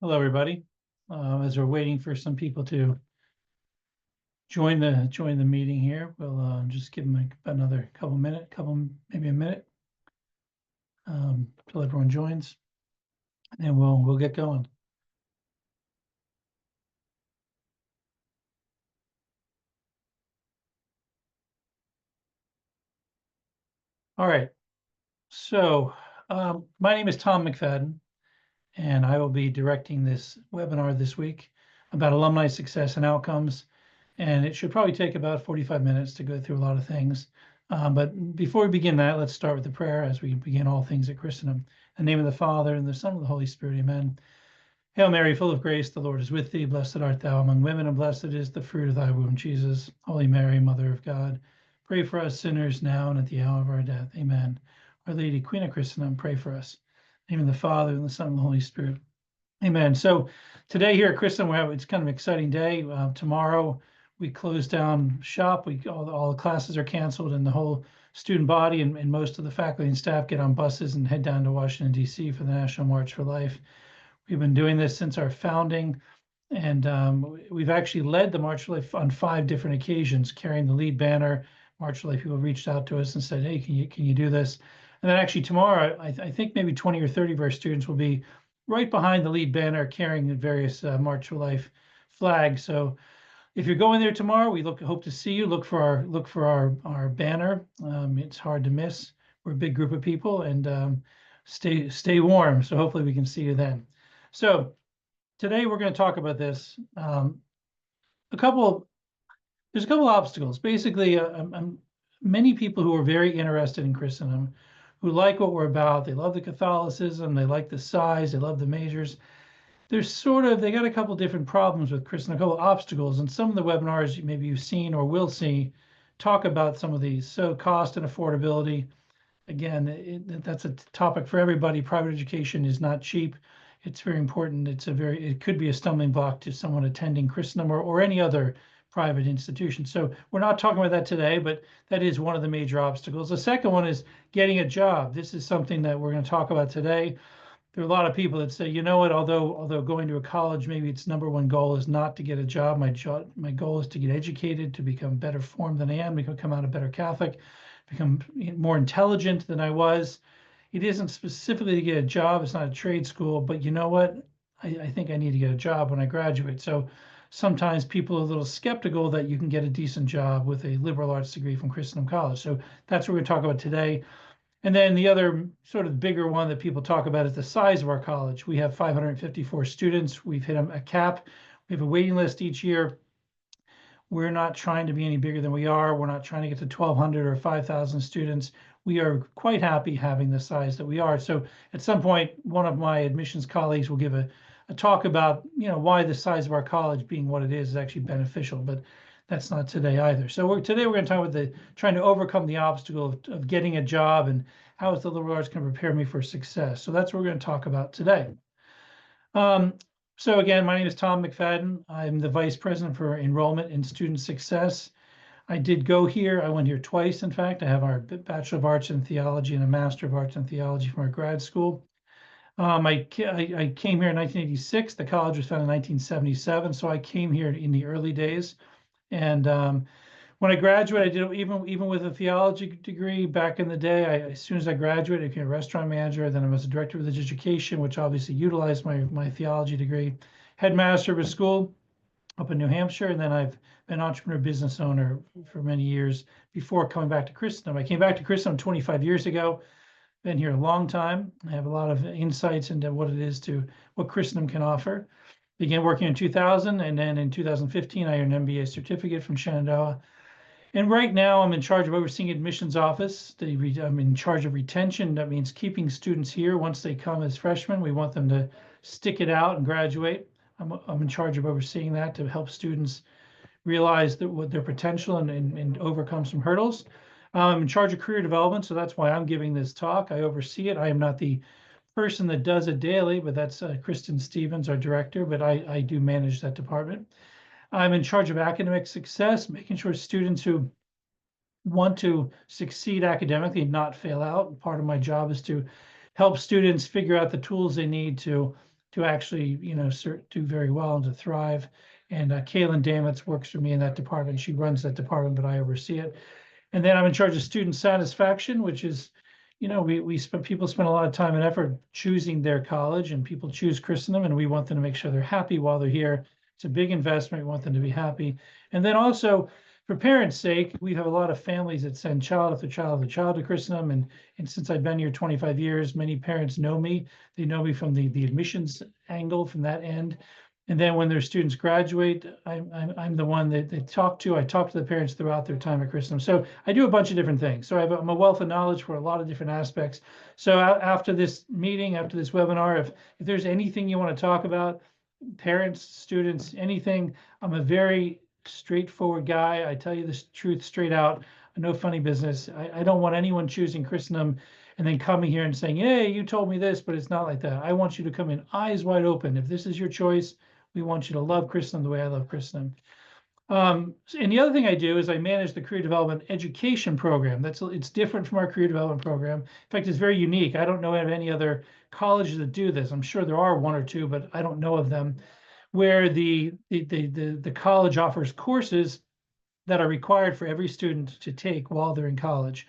Hello, everybody. As we're waiting for some people to join the meeting here, we'll just give them another maybe a minute till everyone joins, and then we'll get going. All right. So my name is Tom McFadden, and I will be directing this webinar this week about alumni success and outcomes. And it should probably take about 45 minutes to go through a lot of things. But before we begin that, let's start with the prayer as we begin all things at Christendom. In the name of the Father, and the Son, and the Holy Spirit, amen. Hail Mary, full of grace, the Lord is with thee. Blessed art thou among women, and blessed is the fruit of thy womb, Jesus. Holy Mary, Mother of God, pray for us sinners now and at the hour of our death. Amen. Our Lady, Queen of Christendom, pray for us. In the name of the Father, and the Son, and the Holy Spirit. Amen. So today here at Christendom, it's kind of an exciting day. Tomorrow we close down shop. All the classes are canceled, and the whole student body and most of the faculty and staff get on buses and head down to Washington, D.C. for the National March for Life. We've been doing this since our founding, and we've actually led the March for Life on 5 different occasions, carrying the lead banner. March for Life people reached out to us and said, "Hey, can you do this?" And then actually tomorrow, I think maybe 20 or 30 of our students will be right behind the lead banner, carrying the various March for Life flags. So if you're going there tomorrow, we hope to see you. Look for our banner. It's hard to miss. We're a big group of people, and stay warm. So hopefully we can see you then. So today we're going to talk about this. There's a couple obstacles. Basically, many people who are very interested in Christendom, who like what we're about. They love the Catholicism. They like the size. They love the majors. They got a couple different problems with Christendom, a couple obstacles. And some of the webinars maybe you've seen or will see talk about some of these. So cost and affordability. Again, that's a topic for everybody. Private education is not cheap. It's very important. It could be a stumbling block to someone attending Christendom or any other private institution. So we're not talking about that today, but that is one of the major obstacles. The second one is getting a job. This is something that we're going to talk about today. There are a lot of people that say, you know what, although going to a college, maybe its number one goal is not to get a job. My goal is to get educated, to become better formed than I am, to come out a better Catholic, become more intelligent than I was. It isn't specifically to get a job. It's not a trade school, but you know what? I think I need to get a job when I graduate. So sometimes people are a little skeptical that you can get a decent job with a liberal arts degree from Christendom College. So that's what we're going to talk about today. And then the other sort of bigger one that people talk about is the size of our college. We have 554 students. We've hit a cap. We have a waiting list each year. We're not trying to be any bigger than we are. We're not trying to get to 1,200 or 5,000 students. We are quite happy having the size that we are. So at some point, one of my admissions colleagues will give a talk about, why the size of our college being what it is actually beneficial, but that's not today either. So today we're going to talk about trying to overcome the obstacle of getting a job and how is the liberal arts going to prepare me for success. So that's what we're going to talk about today. So again, my name is Tom McFadden. I'm the Vice President for Enrollment and Student Success. I did go here. I went here twice, in fact. I have our Bachelor of Arts in Theology and a Master of Arts in Theology from our grad school. I came here in 1986. The college was founded in 1977, so I came here in the early days. And when I graduated, I did even with a theology degree back in the day. As soon as I graduated, I became a restaurant manager. Then I was a director of religious education, which obviously utilized my theology degree. Headmaster of a school up in New Hampshire, and then I've been an entrepreneur business owner for many years before coming back to Christendom. I came back to Christendom 25 years ago. Been here a long time. I have a lot of insights into what Christendom can offer. Began working in 2000, and then in 2015, I earned an MBA certificate from Shenandoah. And right now, I'm in charge of overseeing admissions office. I'm in charge of retention. That means keeping students here once they come as freshmen. We want them to stick it out and graduate. I'm in charge of overseeing that to help students realize what their potential and overcome some hurdles. I'm in charge of career development, so that's why I'm giving this talk. I oversee it. I am not the person that does it daily, but that's Kristen Stevens, our director, but I do manage that department. I'm in charge of academic success, making sure students who want to succeed academically and not fail out. Part of my job is to help students figure out the tools they need to to actually, do very well and to thrive. And Kaylin Damitz works for me in that department. She runs that department, but I oversee it. And then I'm in charge of student satisfaction, which is, people spend a lot of time and effort choosing their college, and people choose Christendom, and we want them to make sure they're happy while they're here. It's a big investment. We want them to be happy. And then also, for parents' sake, we have a lot of families that send child after child after child to Christendom. And since I've been here 25 years, many parents know me. They know me from the admissions angle, from that end. And then when their students graduate, I'm the one that they talk to. I talk to the parents throughout their time at Christendom. So I do a bunch of different things. So I'm a wealth of knowledge for a lot of different aspects. So after this meeting, after this webinar, if there's anything you want to talk about, parents, students, anything, I'm a very straightforward guy. I tell you the truth straight out. No funny business. I don't want anyone choosing Christendom and then coming here and saying, hey, you told me this, but it's not like that. I want you to come in eyes wide open. If this is your choice, we want you to love Christendom the way I love Christendom. And the other thing I do is I manage the career development education program. It's different from our career development program. In fact, it's very unique. I don't know of any other colleges that do this. I'm sure there are one or two, but I don't know of them, where the college offers courses that are required for every student to take while they're in college,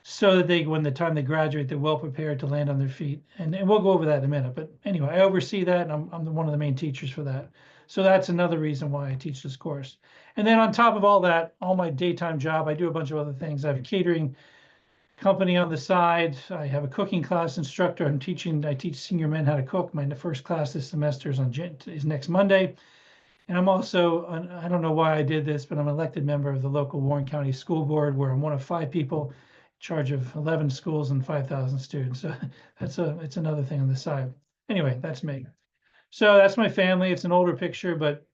so that when the time they graduate, they're well prepared to land on their feet. And we'll go over that in a minute. But anyway, I oversee that, and I'm one of the main teachers for that. So that's another reason why I teach this course. And then on top of all that, all my daytime job, I do a bunch of other things. I have a catering company on the side. I have a cooking class instructor. I teach senior men how to cook. My first class this semester is next Monday. And I'm also, I don't know why I did this, but I'm an elected member of the local Warren County School Board, where I'm one of 5 people in charge of 11 schools and 5,000 students. So it's another thing on the side. Anyway, that's me. So that's my family. It's an older picture, but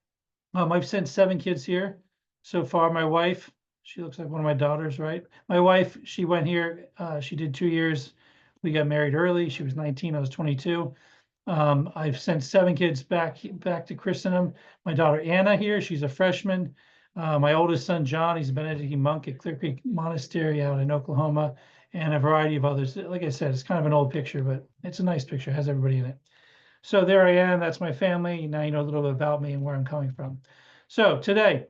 I've sent 7 kids here so far. My wife, she looks like one of my daughters, right? My wife, she went here. She did 2 years. We got married early. She was 19. I was 22. I've sent 7 kids back to Christendom. My daughter Anna here, she's a freshman. My oldest son John, he's a Benedictine monk at Clear Creek Monastery out in Oklahoma, and a variety of others. Like I said, it's kind of an old picture, but it's a nice picture. It has everybody in it. So there I am. That's my family. Now you know a little bit about me and where I'm coming from. So today,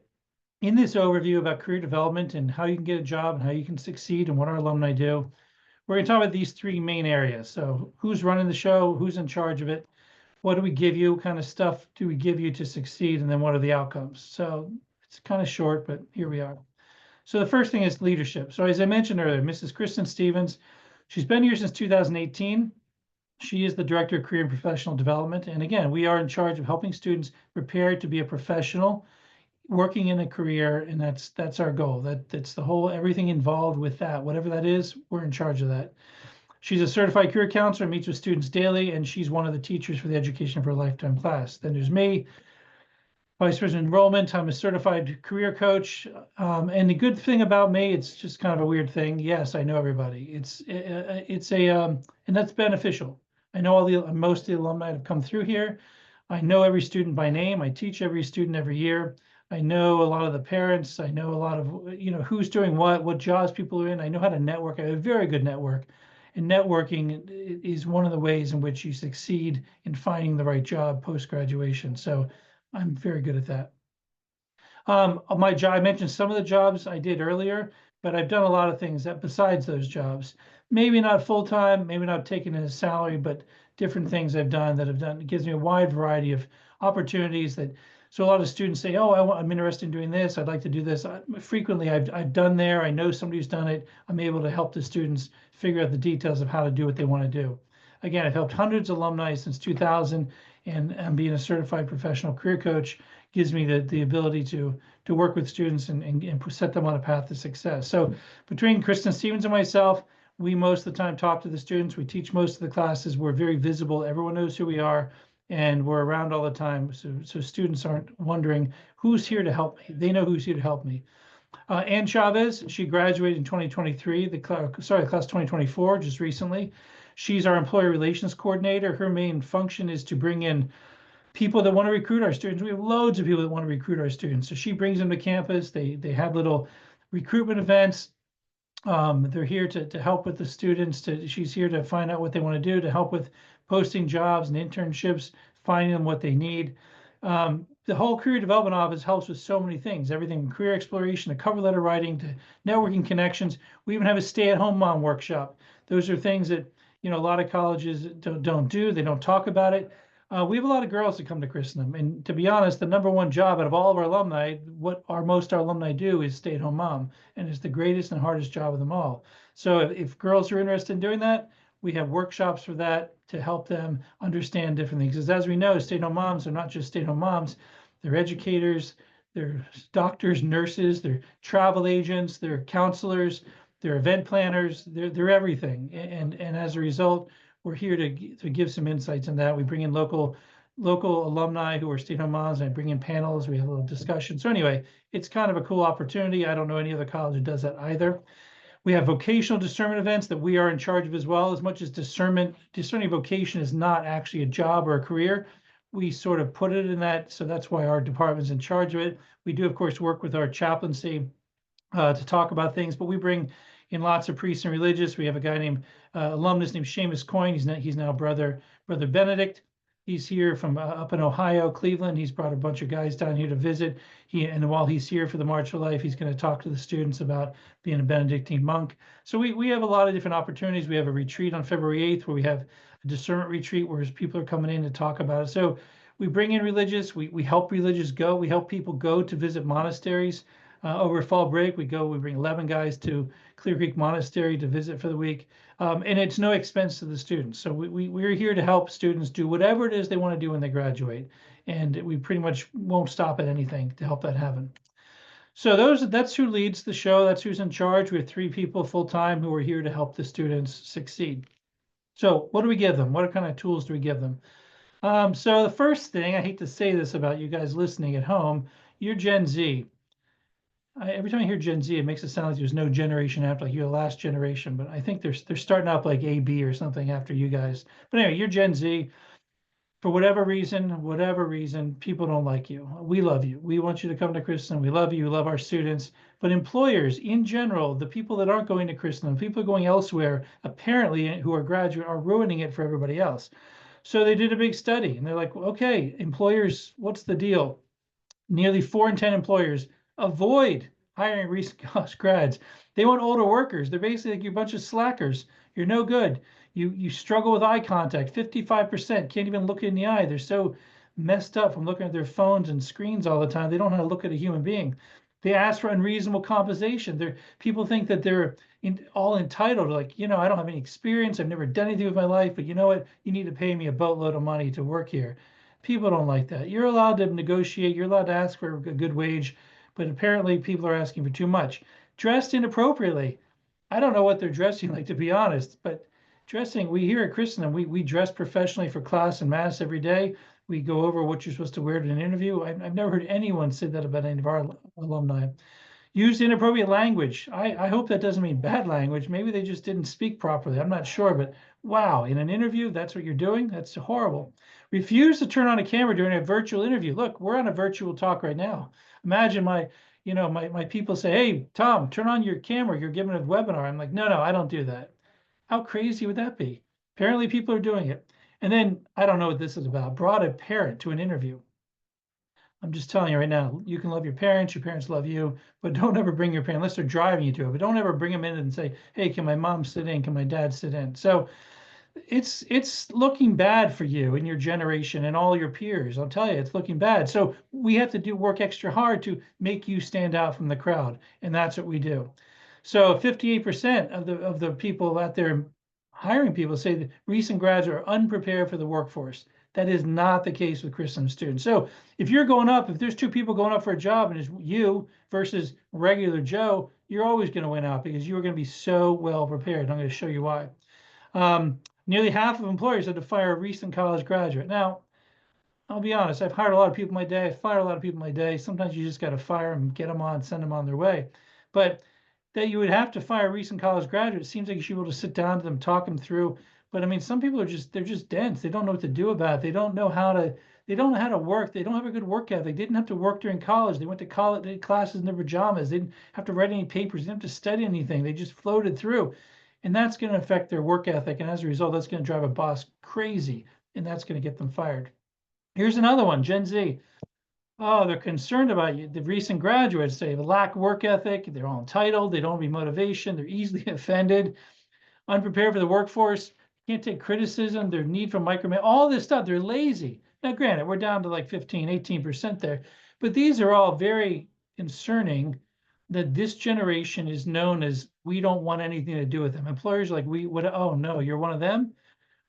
in this overview about career development and how you can get a job and how you can succeed and what our alumni do, we're going to talk about these 3 main areas. So who's running the show, who's in charge of it, what do we give you, what kind of stuff do we give you to succeed, and then what are the outcomes? So it's kind of short, but here we are. So the first thing is leadership. So as I mentioned earlier, Mrs. Kristen Stevens, she's been here since 2018. She is the Director of Career and Professional Development. And again, we are in charge of helping students prepare to be a professional working in a career, and that's our goal. That's the whole, everything involved with that, whatever that is, we're in charge of that. She's a certified career counselor, meets with students daily, and she's one of the teachers for the Education for a Lifetime class. Then there's me, Vice President Enrollment. I'm a certified career coach. And the good thing about me, it's just kind of a weird thing. Yes, I know everybody. And that's beneficial. I know most of the alumni that have come through here. I know every student by name. I teach every student every year. I know a lot of the parents. I know a lot of, who's doing what jobs people are in. I know how to network. I have a very good network. And networking is one of the ways in which you succeed in finding the right job post-graduation. So I'm very good at that. My job, I mentioned some of the jobs I did earlier, but I've done a lot of things besides those jobs. Maybe not full-time, maybe not taking a salary, but different things I've done it gives me a wide variety of opportunities so a lot of students say, oh, I'm interested in doing this. I'd like to do this. Frequently, I've done there. I know somebody who's done it. I'm able to help the students figure out the details of how to do what they want to do. Again, I've helped hundreds of alumni since 2000, and being a certified professional career coach gives me the ability to work with students and set them on a path to success. So between Kristen Stevens and myself, we most of the time talk to the students. We teach most of the classes. We're very visible. Everyone knows who we are, and we're around all the time. So students aren't wondering who's here to help me. They know who's here to help me. Ann Chavez, she graduated in 2023, class 2024, just recently. She's our employee relations coordinator. Her main function is to bring in people that want to recruit our students. We have loads of people that want to recruit our students. So she brings them to campus. They have little recruitment events. They're here to help with the students. She's here to find out what they want to do, to help with posting jobs and internships, finding them what they need. The whole career development office helps with so many things, everything from career exploration to cover letter writing to networking connections. We even have a stay-at-home mom workshop. Those are things that, a lot of colleges don't do. They don't talk about it. We have a lot of girls that come to Christendom, and to be honest, the number one job out of all of our alumni, what most our alumni do is stay-at-home mom, and it's the greatest and hardest job of them all. So if girls are interested in doing that, we have workshops for that to help them understand different things. Because as we know, stay-at-home moms are not just stay-at-home moms, they're educators, they're doctors, nurses, they're travel agents, they're counselors, they're event planners, they're everything. And as a result, we're here to give some insights on that. We bring in local alumni who are stay-at-home moms, and I bring in panels. We have a little discussion. So anyway, it's kind of a cool opportunity. I don't know any other college that does that either. We have vocational discernment events that we are in charge of as well. As much as discerning vocation is not actually a job or a career, we sort of put it in that. So that's why our department's in charge of it. We do, of course, work with our chaplaincy to talk about things, but we bring in lots of priests and religious. We have a guy named alumnus named Seamus Coyne. He's now brother Benedict. He's here from up in Ohio, Cleveland. He's brought a bunch of guys down here to visit. And while he's here for the March for Life, he's going to talk to the students about being a Benedictine monk. So we have a lot of different opportunities. We have a retreat on February 8th where we have a discernment retreat where people are coming in to talk about it. So we bring in religious. We help religious go. We help people go to visit monasteries. Over fall break, we bring 11 guys to Clear Creek Monastery to visit for the week. And it's no expense to the students. So we're here to help students do whatever it is they want to do when they graduate. And we pretty much won't stop at anything to help that happen. So that's who leads the show. That's who's in charge. We have 3 people full-time who are here to help the students succeed. So what do we give them? What kind of tools do we give them? So the first thing, I hate to say this about you guys listening at home, you're Gen Z. Every time I hear Gen Z, it makes it sound like there's no generation after, like you're the last generation, but I think they're starting up like AB or something after you guys. But anyway, you're Gen Z. For whatever reason, people don't like you. We love you. We want you to come to Christendom. We love you. We love our students. But employers in general, the people that aren't going to Christendom, people going elsewhere, apparently who are graduate, are ruining it for everybody else. So they did a big study and they're like, okay, employers, what's the deal? Nearly 4 in 10 employers avoid hiring recent college grads. They want older workers. They're basically like, you're a bunch of slackers. You're no good. You struggle with eye contact. 55% can't even look in the eye. They're so messed up from looking at their phones and screens all the time. They don't know how to look at a human being. They ask for unreasonable compensation. People think that they're all entitled. Like, I don't have any experience. I've never done anything with my life, but you know what? You need to pay me a boatload of money to work here. People don't like that. You're allowed to negotiate. You're allowed to ask for a good wage, but apparently people are asking for too much. Dressed inappropriately. I don't know what they're dressing like, to be honest, but we here at Christendom, we dress professionally for class and mass every day. We go over what you're supposed to wear to an interview. I've never heard anyone say that about any of our alumni. Use inappropriate language. I hope that doesn't mean bad language. Maybe they just didn't speak properly. I'm not sure, but wow, in an interview, that's what you're doing? That's horrible. Refuse to turn on a camera during a virtual interview. Look, we're on a virtual talk right now. Imagine my people say, hey, Tom, turn on your camera. You're giving a webinar. I'm like, no, I don't do that. How crazy would that be? Apparently people are doing it. And then, I don't know what this is about, brought a parent to an interview. I'm just telling you right now, you can love your parents love you, but don't ever bring your parents, unless they're driving you to it, but don't ever bring them in and say, hey, can my mom sit in? Can my dad sit in? So it's looking bad for you and your generation and all your peers. I'll tell you, it's looking bad. So we have to work extra hard to make you stand out from the crowd. And that's what we do. So 58% of the people out there hiring people say that recent grads are unprepared for the workforce. That is not the case with Christendom students. So if there's 2 people going up for a job and it's you versus regular Joe, you're always going to win out because you're going to be so well prepared. I'm going to show you why. Nearly half of employers had to fire a recent college graduate. Now, I'll be honest, I've hired a lot of people in my day. I fired a lot of people in my day. Sometimes you just got to fire them, get them on, send them on their way. But that you would have to fire a recent college graduate, it seems like you should be able to sit down to them, talk them through. But I mean, some people they're just dense. They don't know what to do about it. They don't know how to work. They don't have a good work ethic. They didn't have to work during college. They went to college, they did classes in their pajamas. They didn't have to write any papers. They didn't have to study anything. They just floated through. And that's going to affect their work ethic. And as a result, that's going to drive a boss crazy. And that's going to get them fired. Here's another one, Gen Z. Oh, they're concerned about you. The recent graduates, they lack work ethic. They're all entitled. They don't have any motivation. They're easily offended, unprepared for the workforce. Can't take criticism. Their need for micromanagement, all this stuff. They're lazy. Now, granted, we're down to like 15, 18% there, but these are all very concerning that this generation is known as we don't want anything to do with them. Employers are like, we would, oh no, you're one of them?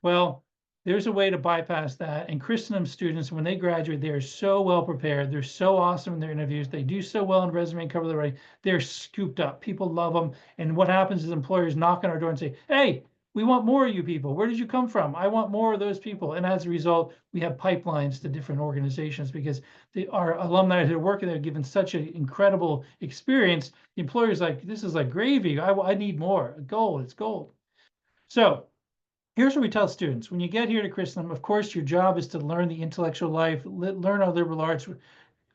Well, there's a way to bypass that. And Christendom students, when they graduate, they are so well prepared. They're so awesome in their interviews. They do so well in resume and cover letter writing. They're scooped up. People love them. And what happens is employers knock on our door and say, hey, we want more of you people. Where did you come from? I want more of those people. And as a result, we have pipelines to different organizations because our alumni that are working there are given such an incredible experience. The employer's like, this is like gravy. I need more. Gold, it's gold. So here's what we tell students. When you get here to Christendom, of course, your job is to learn the intellectual life, learn all liberal arts,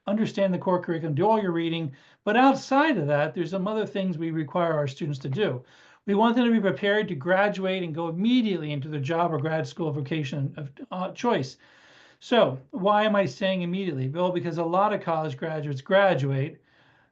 understand the core curriculum, do all your reading. But outside of that, there's some other things we require our students to do. We want them to be prepared to graduate and go immediately into their job or grad school vocation of choice. So why am I saying immediately? Well, because a lot of college graduates graduate,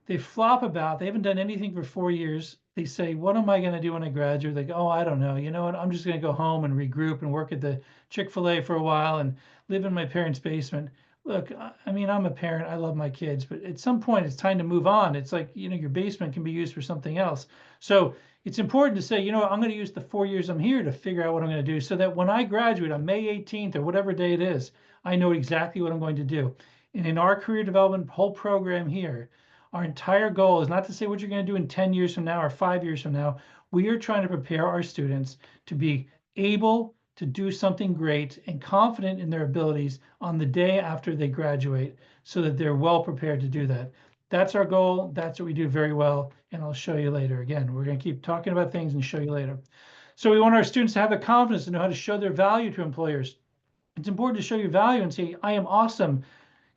they flop about. They haven't done anything for 4 years. They say, what am I going to do when I graduate? They go, oh, I don't know. You know what? I'm just going to go home and regroup and work at the Chick-fil-A for a while and live in my parents' basement. Look, I mean, I'm a parent. I love my kids, but at some point it's time to move on. It's like, your basement can be used for something else. So it's important to say, I'm going to use the 4 years I'm here to figure out what I'm going to do so that when I graduate on May 18th or whatever day it is, I know exactly what I'm going to do. And in our career development whole program here, our entire goal is not to say what you're going to do in 10 years from now or 5 years from now. We are trying to prepare our students to be able to do something great and confident in their abilities on the day after they graduate so that they're well prepared to do that. That's our goal. That's what we do very well. And I'll show you later. Again, we're going to keep talking about things and show you later. So we want our students to have the confidence to know how to show their value to employers. It's important to show your value and say, I am awesome.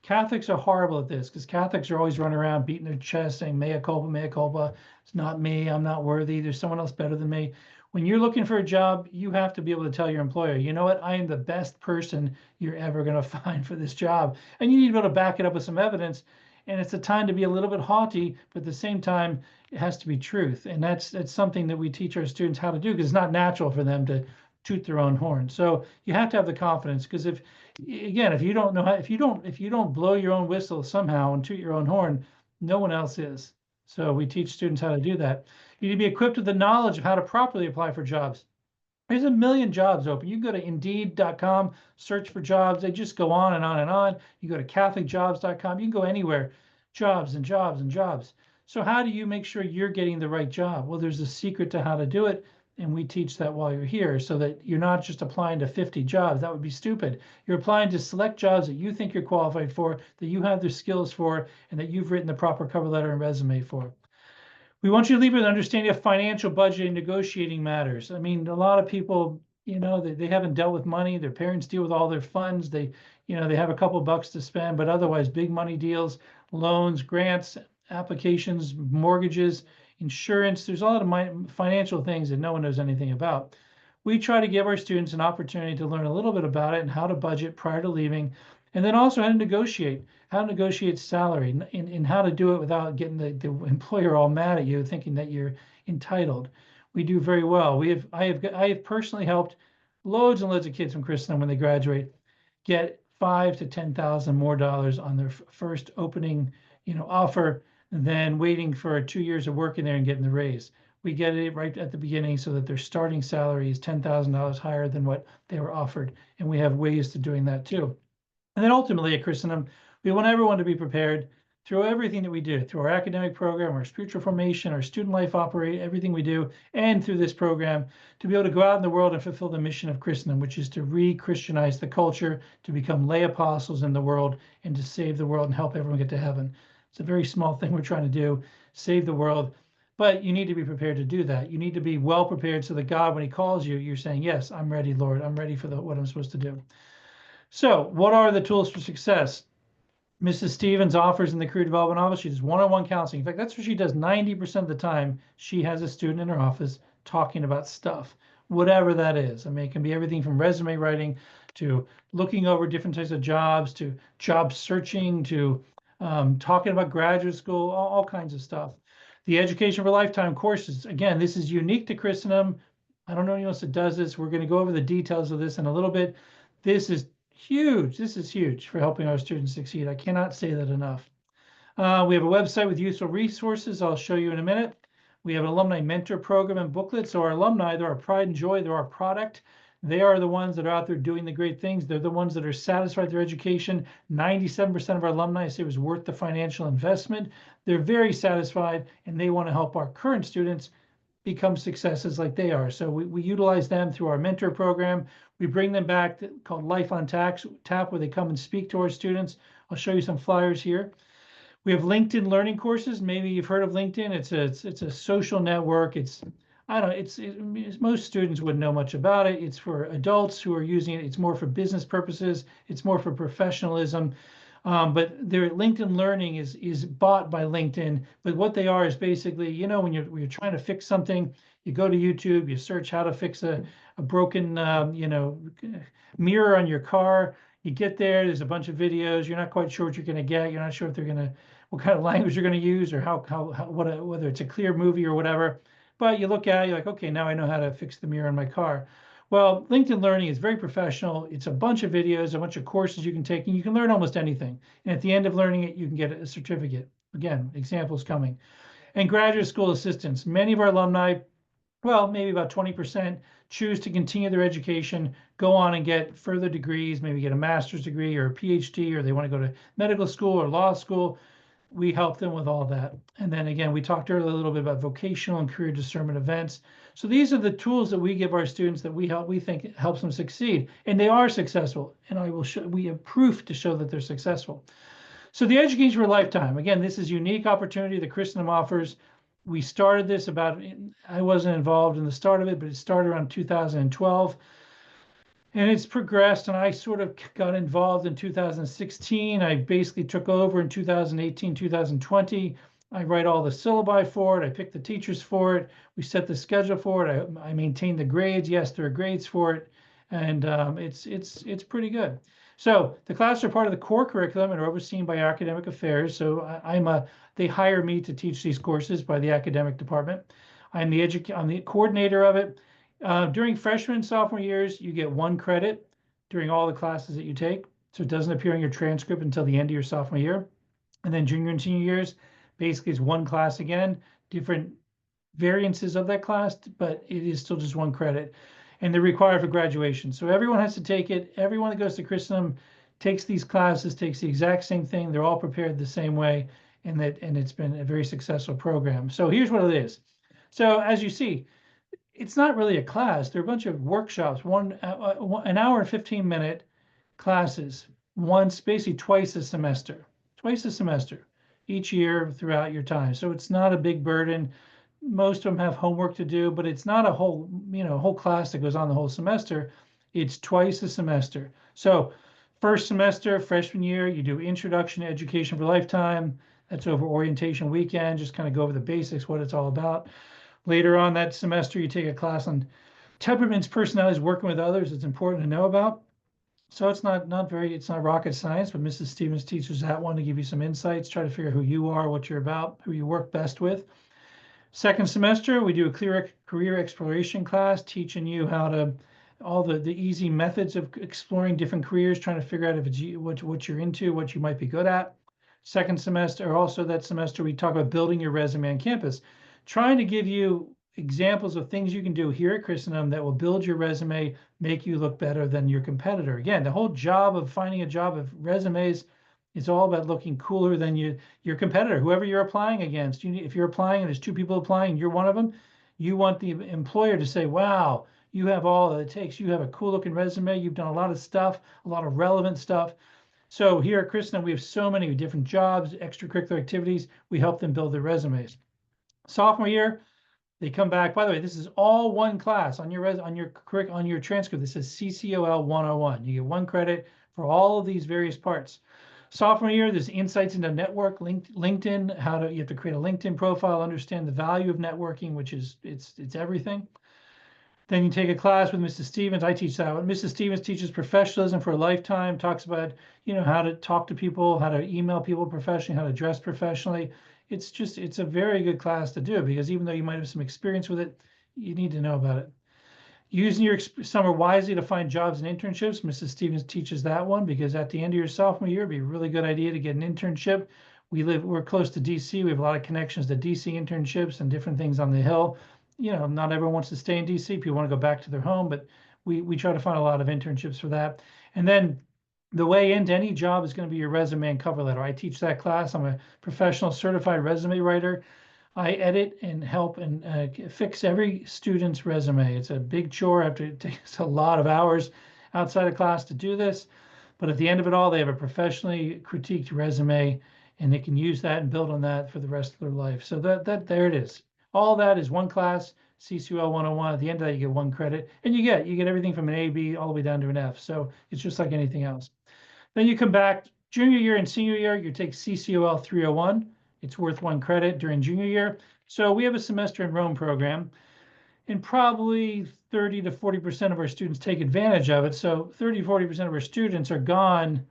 Catholics are horrible at this because Catholics are always running around beating their chest saying, mea culpa, mea culpa. It's not me. I'm not worthy. There's someone else better than me. When you're looking for a job, you have to be able to tell your employer, you know what? I am the best person you're ever going to find for this job. And you need to be able to back it up with some evidence. And it's a time to be a little bit haughty, but at the same time, it has to be truth. And that's something that we teach our students how to do because it's not natural for them to toot their own horn. So you have to have the confidence because if you don't know how, if you don't blow your own whistle somehow and toot your own horn, no one else is. So we teach students how to do that. You need to be equipped with the knowledge of how to properly apply for jobs. There's a million jobs open. You go to Indeed.com, search for jobs. They just go on and on and on. You go to CatholicJobs.com. You can go anywhere. Jobs and jobs and jobs. So how do you make sure you're getting the right job? Well, there's a secret to how to do it. And we teach that while you're here so that you're not just applying to 50 jobs. That would be stupid. You're applying to select jobs that you think you're qualified for, that you have the skills for, and that you've written the proper cover letter and resume for. We want you to leave with an understanding of financial budgeting, negotiating matters. I mean, a lot of people, they haven't dealt with money. Their parents deal with all their funds. They have a couple bucks to spend, but otherwise big money deals, loans, grants, applications, mortgages, insurance. There's a lot of financial things that no one knows anything about. We try to give our students an opportunity to learn a little bit about it and how to budget prior to leaving, and then also how to negotiate salary and how to do it without getting the employer all mad at you, thinking that you're entitled. We do very well. I have personally helped loads and loads of kids from Christendom when they graduate get $5,000 to $10,000 more dollars on their first opening, offer than waiting for 2 years of working there and getting the raise. We get it right at the beginning so that their starting salary is $10,000 higher than what they were offered. And we have ways to doing that too. And then ultimately at Christendom, we want everyone to be prepared through everything that we do, through our academic program, our spiritual formation, our student life operate, everything we do, and through this program to be able to go out in the world and fulfill the mission of Christendom, which is to re-Christianize the culture, to become lay apostles in the world, and to save the world and help everyone get to heaven. It's a very small thing we're trying to do, save the world. But you need to be prepared to do that. You need to be well prepared so that God, when he calls you, you're saying, yes, I'm ready, Lord. I'm ready for what I'm supposed to do. So what are the tools for success? Mrs. Stevens offers in the career development office. She does one-on-one counseling. In fact, that's what she does 90% of the time. She has a student in her office talking about stuff, whatever that is. I mean, it can be everything from resume writing to looking over different types of jobs, to job searching, to talking about graduate school, all kinds of stuff. The Education for Lifetime courses, again, this is unique to Christendom. I don't know anyone else that does this. We're going to go over the details of this in a little bit. This is huge. This is huge for helping our students succeed. I cannot say that enough. We have a website with useful resources I'll show you in a minute. We have an alumni mentor program and booklet. So our alumni, they're our pride and joy. They're our product. They are the ones that are out there doing the great things. They're the ones that are satisfied with their education. 97% of our alumni say it was worth the financial investment. They're very satisfied, and they want to help our current students become successes like they are. So we utilize them through our mentor program. We bring them back called Life on Tap, where they come and speak to our students. I'll show you some flyers here. We have LinkedIn learning courses. Maybe you've heard of LinkedIn. It's a social network. I don't know, most students wouldn't know much about it. It's for adults who are using it. It's more for business purposes. It's more for professionalism. But their LinkedIn Learning is bought by LinkedIn. But what they are is basically, you know, when you're trying to fix something, you go to YouTube, you search how to fix a broken, mirror on your car. You get there, there's a bunch of videos. You're not quite sure what you're going to get. You're not sure if what kind of language you're going to use, or whether it's a clear movie or whatever. But you look at it, you're like, okay, now I know how to fix the mirror in my car. Well, LinkedIn Learning is very professional. It's a bunch of videos, a bunch of courses you can take, and you can learn almost anything. And at the end of learning it, you can get a certificate. Again, examples coming. And graduate school assistance. Many of our alumni, well, maybe about 20%, choose to continue their education, go on and get further degrees, maybe get a master's degree or a PhD, or they want to go to medical school or law school. We help them with all that. And then again, we talked earlier a little bit about vocational and career discernment events. So these are the tools that we give our students that we think helps them succeed, and they are successful. And we have proof to show that they're successful. So the Education for a Lifetime, again, this is a unique opportunity that Christendom offers. We started this I wasn't involved in the start of it, but it started around 2012. And it's progressed, and I sort of got involved in 2016. I basically took over in 2018, 2020. I write all the syllabi for it. I pick the teachers for it. We set the schedule for it. I maintain the grades. Yes, there are grades for it, and it's pretty good. So the classes are part of the core curriculum and are overseen by academic affairs. So they hire me to teach these courses by the academic department. I'm the coordinator of it. During freshman and sophomore years, you get 1 credit during all the classes that you take. So it doesn't appear in your transcript until the end of your sophomore year. And then junior and senior years, basically it's 1 class again, different variances of that class, but it is still just 1 credit. And they're required for graduation. So everyone has to take it. Everyone that goes to Christendom takes these classes, takes the exact same thing. They're all prepared the same way, and it's been a very successful program. So here's what it is. So as you see, it's not really a class. They're a bunch of workshops, an hour and 15-minute classes, basically twice a semester, each year throughout your time. So it's not a big burden. Most of them have homework to do, but it's not a whole class that goes on the whole semester. It's twice a semester. So first semester, freshman year, you do Introduction to Education for Lifetime. That's over orientation weekend, just kind of go over the basics, what it's all about. Later on that semester, you take a class on temperaments, personalities, working with others. It's important to know about. So it's not rocket science, but Mrs. Stevens teaches that one to give you some insights, try to figure out who you are, what you're about, who you work best with. Second semester, we do a career exploration class, teaching you how to all the easy methods of exploring different careers, trying to figure out what you're into, what you might be good at. Second semester, or also that semester, we talk about building your resume on campus, trying to give you examples of things you can do here at Christendom that will build your resume, make you look better than your competitor. Again, the whole job of finding a job of resumes is all about looking cooler than your competitor, whoever you're applying against. If you're applying and there's 2 people applying, you're one of them, you want the employer to say, wow, you have all that it takes. You have a cool looking resume. You've done a lot of stuff, a lot of relevant stuff. So here at Christendom, we have so many different jobs, extracurricular activities. We help them build their resumes. Sophomore year, they come back. By the way, this is all 1 class on your transcript. This is CCOL 101. You get 1 credit for all of these various parts. Sophomore year, there's insights into network, LinkedIn, you have to create a LinkedIn profile, understand the value of networking, which is it's everything. Then you take a class with Mrs. Stevens. I teach that one. Mrs. Stevens teaches professionalism for a lifetime, talks about, how to talk to people, how to email people professionally, how to dress professionally. It's a very good class to do because even though you might have some experience with it, you need to know about it. Using your summer wisely to find jobs and internships. Mrs. Stevens teaches that one because at the end of your sophomore year, it'd be a really good idea to get an internship. We're close to DC. We have a lot of connections to DC internships and different things on the Hill. Not everyone wants to stay in DC. People want to go back to their home, but we try to find a lot of internships for that. And then the way into any job is going to be your resume and cover letter. I teach that class. I'm a professional certified resume writer. I edit and help and fix every student's resume. It's a big chore. It takes a lot of hours outside of class to do this, but at the end of it all, they have a professionally critiqued resume, and they can use that and build on that for the rest of their life. So there it is. All that is one class, CCUL 101. At the end of that, you get one credit, and you get everything from an A, B, all the way down to an F. So it's just like anything else. Then you come back junior year and senior year, you take CCOL 301. It's worth one credit during junior year. So we have a semester in Rome program, and probably 30 to 40% of our students take advantage of it. So 30 to 40% of our students are gone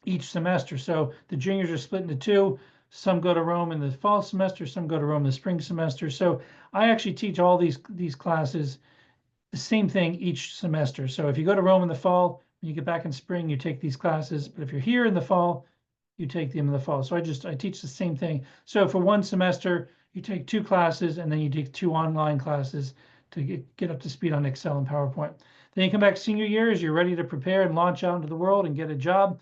each semester. So the juniors are split into two. Some go to Rome in the fall semester, some go to Rome in the spring semester. So I actually teach all these classes the same thing each semester. So if you go to Rome in the fall, when you get back in spring, you take these classes. But if you're here in the fall, you take them in the fall. So I teach the same thing. So for one semester, you take two classes and then you take two online classes to get up to speed on Excel and PowerPoint. Then you come back senior year as you're ready to prepare and launch out into the world and get a job.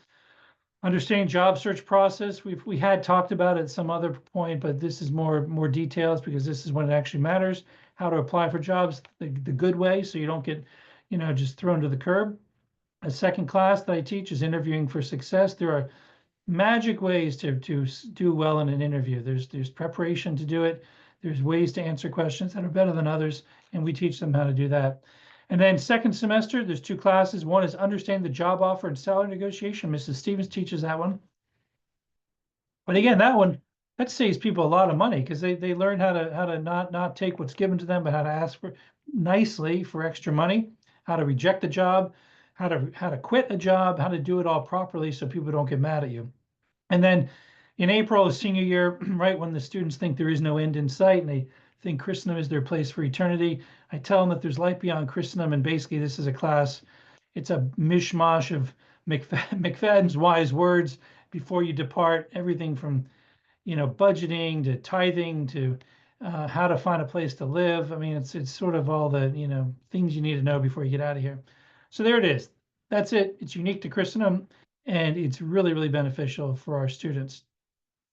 Understanding job search process. We had talked about it at some other point, but this is more details because this is when it actually matters. How to apply for jobs the good way, so you don't get, just thrown to the curb. A second class that I teach is interviewing for success. There are magic ways to do well in an interview. There's preparation to do it. There's ways to answer questions that are better than others, and we teach them how to do that. And then second semester, there's two classes. One is understand the job offer and salary negotiation. Mrs. Stevens teaches that one. But again, that saves people a lot of money because they learn how to not take what's given to them, but how to ask for nicely for extra money, how to reject a job, how to quit a job, how to do it all properly so people don't get mad at you. And then in April of senior year, right when the students think there is no end in sight and they think Christendom is their place for eternity, I tell them that there's life beyond Christendom, and basically this is a class. It's a mishmash of McFadden's wise words before you depart, everything from budgeting to tithing to how to find a place to live. I mean, it's sort of all the things you need to know before you get out of here. So there it is. That's it. It's unique to Christendom, and it's really, really beneficial for our students.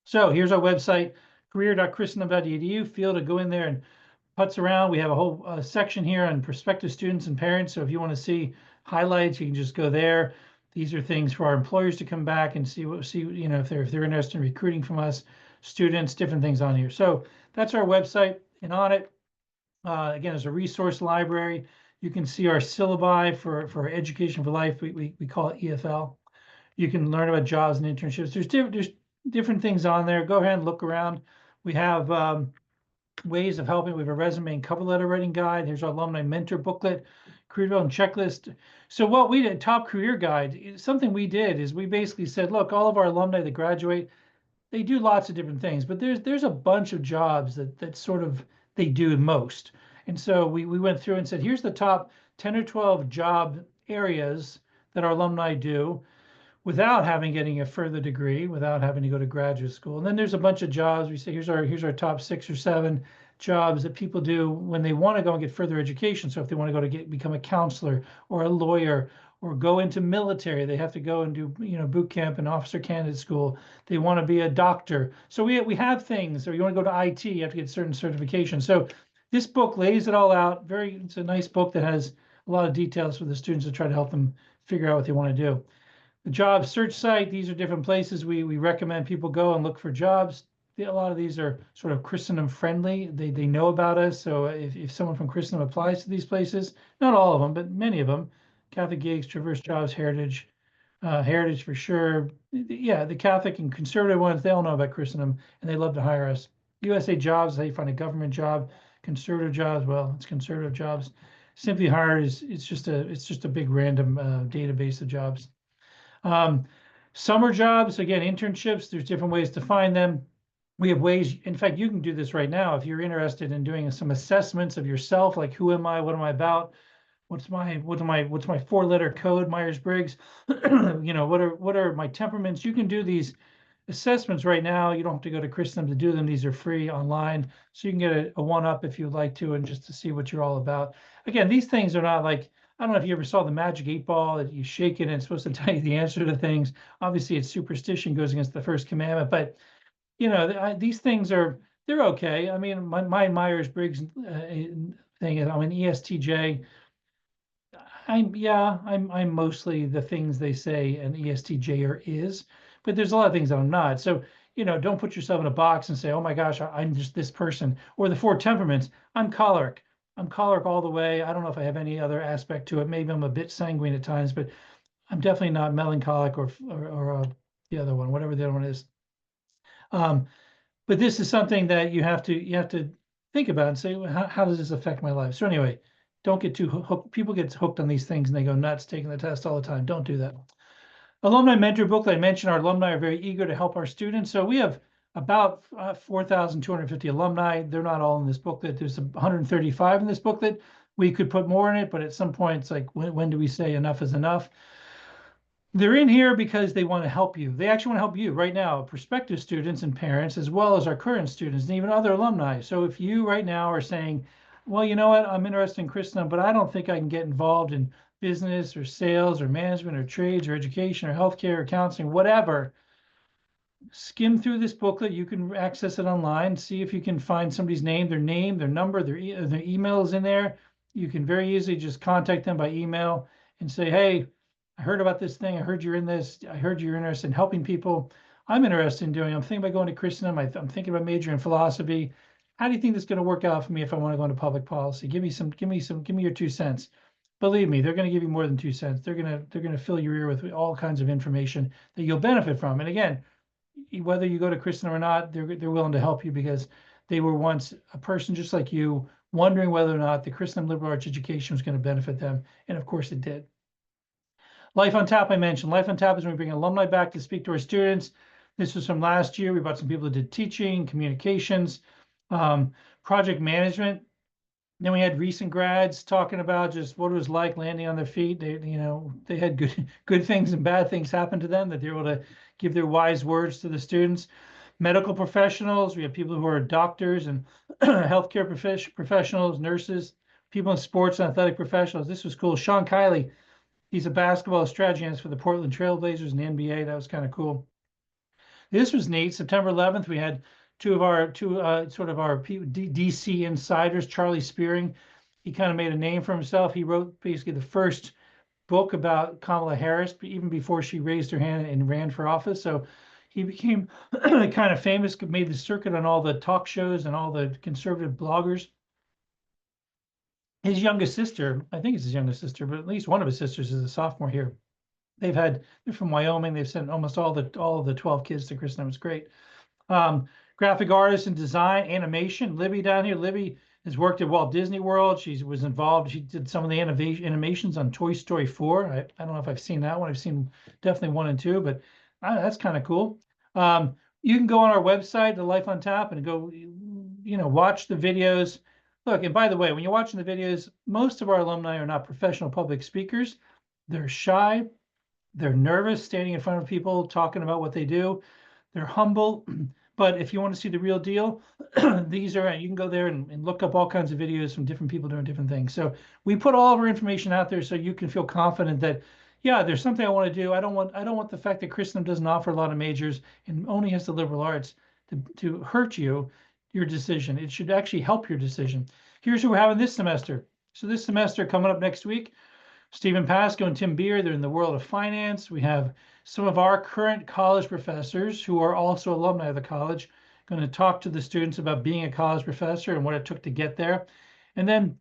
So here's our website, career.christendom.edu. Feel to go in there and putz around. We have a whole section here on prospective students and parents. So if you want to see highlights, you can just go there. These are things for our employers to come back and see if they're interested in recruiting from us, students, different things on here. So that's our website, and on it, again, there's a resource library. You can see our syllabi for Education for Life. We call it EFL. You can learn about jobs and internships. There's different things on there. Go ahead and look around. We have ways of helping. We have a resume and cover letter writing guide. There's our alumni mentor booklet, career development checklist. So what we did, top career guide, something we did is we basically said, look, all of our alumni that graduate, they do lots of different things, but there's a bunch of jobs that sort of they do most. And so we went through and said, here's the top 10 or 12 job areas that our alumni do without getting a further degree, without having to go to graduate school. And then there's a bunch of jobs. We say, here's our top 6 or 7 jobs that people do when they want to go and get further education. So if they want to go to become a counselor or a lawyer or go into military, they have to go and do boot camp and officer candidate school. They want to be a doctor. So we have things. Or you want to go to IT, you have to get certain certifications. So this book lays it all out. It's a nice book that has a lot of details for the students to try to help them figure out what they want to do. The job search site, these are different places we recommend people go and look for jobs. A lot of these are sort of Christendom friendly. They know about us. So if someone from Christendom applies to these places, not all of them, but many of them, Catholic Gigs, Traverse Jobs, Heritage for sure. Yeah, the Catholic and conservative ones, they all know about Christendom and they love to hire us. USA Jobs, how you find a government job. Conservative jobs, well, it's conservative jobs. Simply Hire it's just a big random database of jobs. Um, Summer jobs, again, internships, there's different ways to find them. We have ways, in fact, you can do this right now if you're interested in doing some assessments of yourself, like who am I, what am I about, what's my 4-letter code, Myers-Briggs, what are my temperaments. You can do these assessments right now. You don't have to go to Christendom to do them. These are free online, so you can get a one-up if you'd like to, and just to see what you're all about. Again, these things are not like, I don't know if you ever saw the magic 8 ball that you shake it and it's supposed to tell you the answer to things. Obviously, it's superstition, goes against the first commandment, but these things they're okay. I mean, my Myers-Briggs thing is I'm an ESTJ. I'm mostly the things they say an ESTJer is, but there's a lot of things that I'm not. So, don't put yourself in a box and say, oh my gosh, I'm just this person. Or the 4 temperaments, I'm choleric. I'm choleric all the way. I don't know if I have any other aspect to it. Maybe I'm a bit sanguine at times, but I'm definitely not melancholic or the other one, whatever the other one is. But this is something that you have to think about and say, well, how does this affect my life? So anyway, don't get too hooked. People get hooked on these things and they go nuts taking the test all the time. Don't do that. Alumni mentor booklet. I mentioned our alumni are very eager to help our students. So we have about 4,250 alumni. They're not all in this booklet. There's 135 in this booklet. We could put more in it, but at some point it's like, when do we say enough is enough? They're in here because they want to help you. They actually want to help you right now, prospective students and parents, as well as our current students and even other alumni. So if you right now are saying, well, you know what, I'm interested in Christendom, but I don't think I can get involved in business or sales or management or trades or education or healthcare or counseling, whatever, skim through this booklet. You can access it online, see if you can find somebody's name, their number, their email is in there. You can very easily just contact them by email and say, hey, I heard about this thing. I heard you're in this. I heard you're interested in helping people. I'm interested in I'm thinking about going to Christendom. I'm thinking about majoring in philosophy. How do you think this is going to work out for me if I want to go into public policy? Give me your 2 cents. Believe me, they're going to give you more than 2 cents. They're going to fill your ear with all kinds of information that you'll benefit from. And again, whether you go to Christendom or not, they're willing to help you because they were once a person just like you, wondering whether or not the Christendom liberal arts education was going to benefit them. And of course it did. Life on Tap, I mentioned. Life on Tap is when we bring alumni back to speak to our students. This was from last year. We brought some people that did teaching, communications, project management. Then we had recent grads talking about just what it was like landing on their feet. They had good things and bad things happen to them, that they're able to give their wise words to the students. Medical professionals, we have people who are doctors and healthcare professionals, nurses, people in sports and athletic professionals. This was cool. Sean Kiley, he's a basketball strategy analyst for the Portland Trail Blazers in the NBA. That was kind of cool. This was neat. September 11th, we had two of our DC insiders, Charlie Spearing. He kind of made a name for himself. He wrote basically the first book about Kamala Harris, even before she raised her hand and ran for office. So he became kind of famous, made the circuit on all the talk shows and all the conservative bloggers. His youngest sister, I think it's his youngest sister, but at least one of his sisters is a sophomore here. They're from Wyoming. They've sent almost all of the 12 kids to Christendom. It's great. Graphic artist and design, animation. Libby down here. Libby has worked at Walt Disney World. She was involved. She did some of the animations on Toy Story 4. I don't know if I've seen that one. I've seen definitely 1 and 2, but that's kind of cool. You can go on our website, The Life on Tap, and go, watch the videos. Look, and by the way, when you're watching the videos, most of our alumni are not professional public speakers. They're shy. They're nervous standing in front of people talking about what they do. They're humble. But if you want to see the real deal, you can go there and look up all kinds of videos from different people doing different things. So we put all of our information out there so you can feel confident that, yeah, there's something I want to do. I don't want the fact that Christendom doesn't offer a lot of majors and only has the liberal arts to hurt your decision. It should actually help your decision. Here's who we're having this semester. So this semester coming up next week, Stephen Pasco and Tim Beer, they're in the world of finance. We have some of our current college professors who are also alumni of the college going to talk to the students about being a college professor and what it took to get there. And then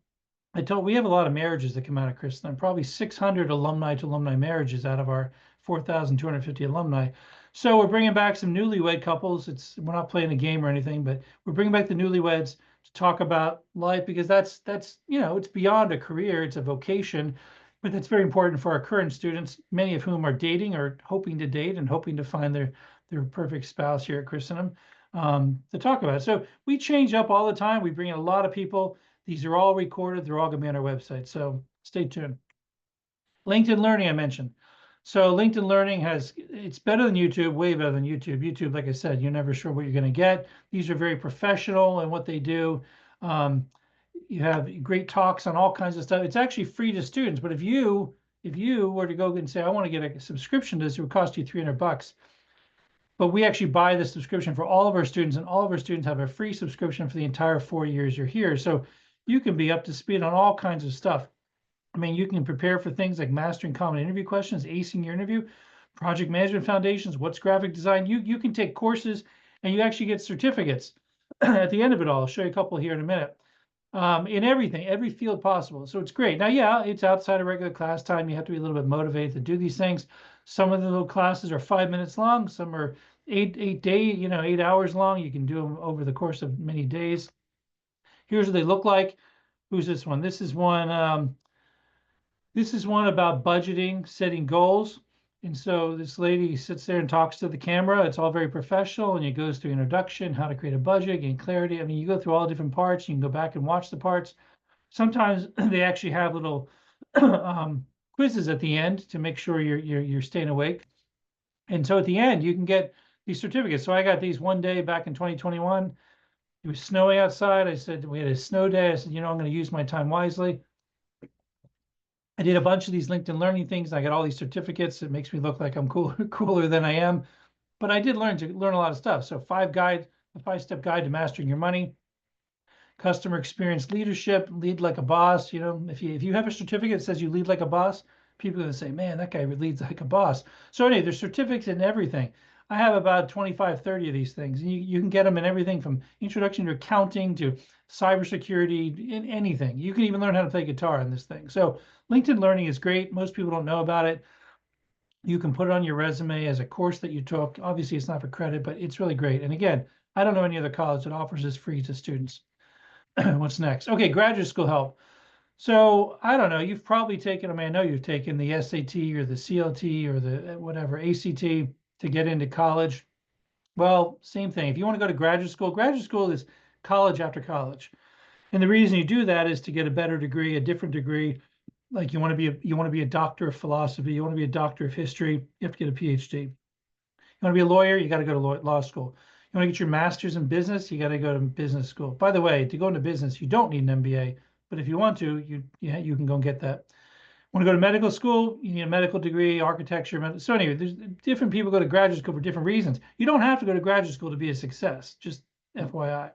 we have a lot of marriages that come out of Christendom, probably 600 alumni to alumni marriages out of our 4,250 alumni. So we're bringing back some newlywed couples. We're not playing a game or anything, but we're bringing back the newlyweds to talk about life, because that's it's beyond a career, it's a vocation, but that's very important for our current students, many of whom are dating or hoping to date and hoping to find their perfect spouse here at Christendom, to talk about it. So we change up all the time. We bring in a lot of people. These are all recorded. They're all going to be on our website. So stay tuned. LinkedIn Learning, I mentioned. So LinkedIn Learning it's better than YouTube, way better than YouTube. YouTube, like I said, you're never sure what you're going to get. These are very professional in what they do. You have great talks on all kinds of stuff. It's actually free to students, but if you were to go and say, I want to get a subscription to this, it would cost you $300. But we actually buy the subscription for all of our students, and all of our students have a free subscription for the entire 4 years you're here. So you can be up to speed on all kinds of stuff. I mean, you can prepare for things like mastering common interview questions, acing your interview, project management foundations, what's graphic design. You can take courses and you actually get certificates at the end of it all. I'll show you a couple here in a minute. In everything, every field possible. So it's great. Now, yeah, it's outside of regular class time. You have to be a little bit motivated to do these things. Some of the little classes are 5 minutes long. Some are 8 hours long. You can do them over the course of many days. Here's what they look like. Who's this one? This is one. This is one about budgeting, setting goals. And so this lady sits there and talks to the camera. It's all very professional, and it goes through introduction, how to create a budget, gain clarity. I mean, you go through all different parts. You can go back and watch the parts. Sometimes they actually have little quizzes at the end to make sure you're staying awake. And so at the end, you can get these certificates. So I got these one day back in 2021. It was snowing outside. I said, we had a snow day. I said, I'm going to use my time wisely. I did a bunch of these LinkedIn Learning things. I got all these certificates. It makes me look like I'm cooler than I am. But I did learn a lot of stuff. So a 5-step guide to mastering your money, customer experience leadership, lead like a boss. If you have a certificate that says you lead like a boss, people are going to say, man, that guy leads like a boss. So anyway, there's certificates in everything. I have about 25, 30 of these things. And you can get them in everything from introduction to accounting to cybersecurity, in anything. You can even learn how to play guitar in this thing. So LinkedIn Learning is great. Most people don't know about it. You can put it on your resume as a course that you took. Obviously, it's not for credit, but it's really great. And again, I don't know any other college that offers this free to students. What's next? Okay, graduate school help. So I don't know. You've probably taken, I know you've taken the SAT or the CLT or the whatever, ACT to get into college. Well, same thing. If you want to go to graduate school is college after college. And the reason you do that is to get a better degree, a different degree. Like you want to be a doctor of philosophy, you want to be a doctor of history, you have to get a PhD. You want to be a lawyer, you got to go to law school. You want to get your master's in business, you got to go to business school. By the way, to go into business, you don't need an MBA, but if you want to, you can go and get that. Want to go to medical school, you need a medical degree, architecture. So anyway, there's different people go to graduate school for different reasons. You don't have to go to graduate school to be a success, just FYI.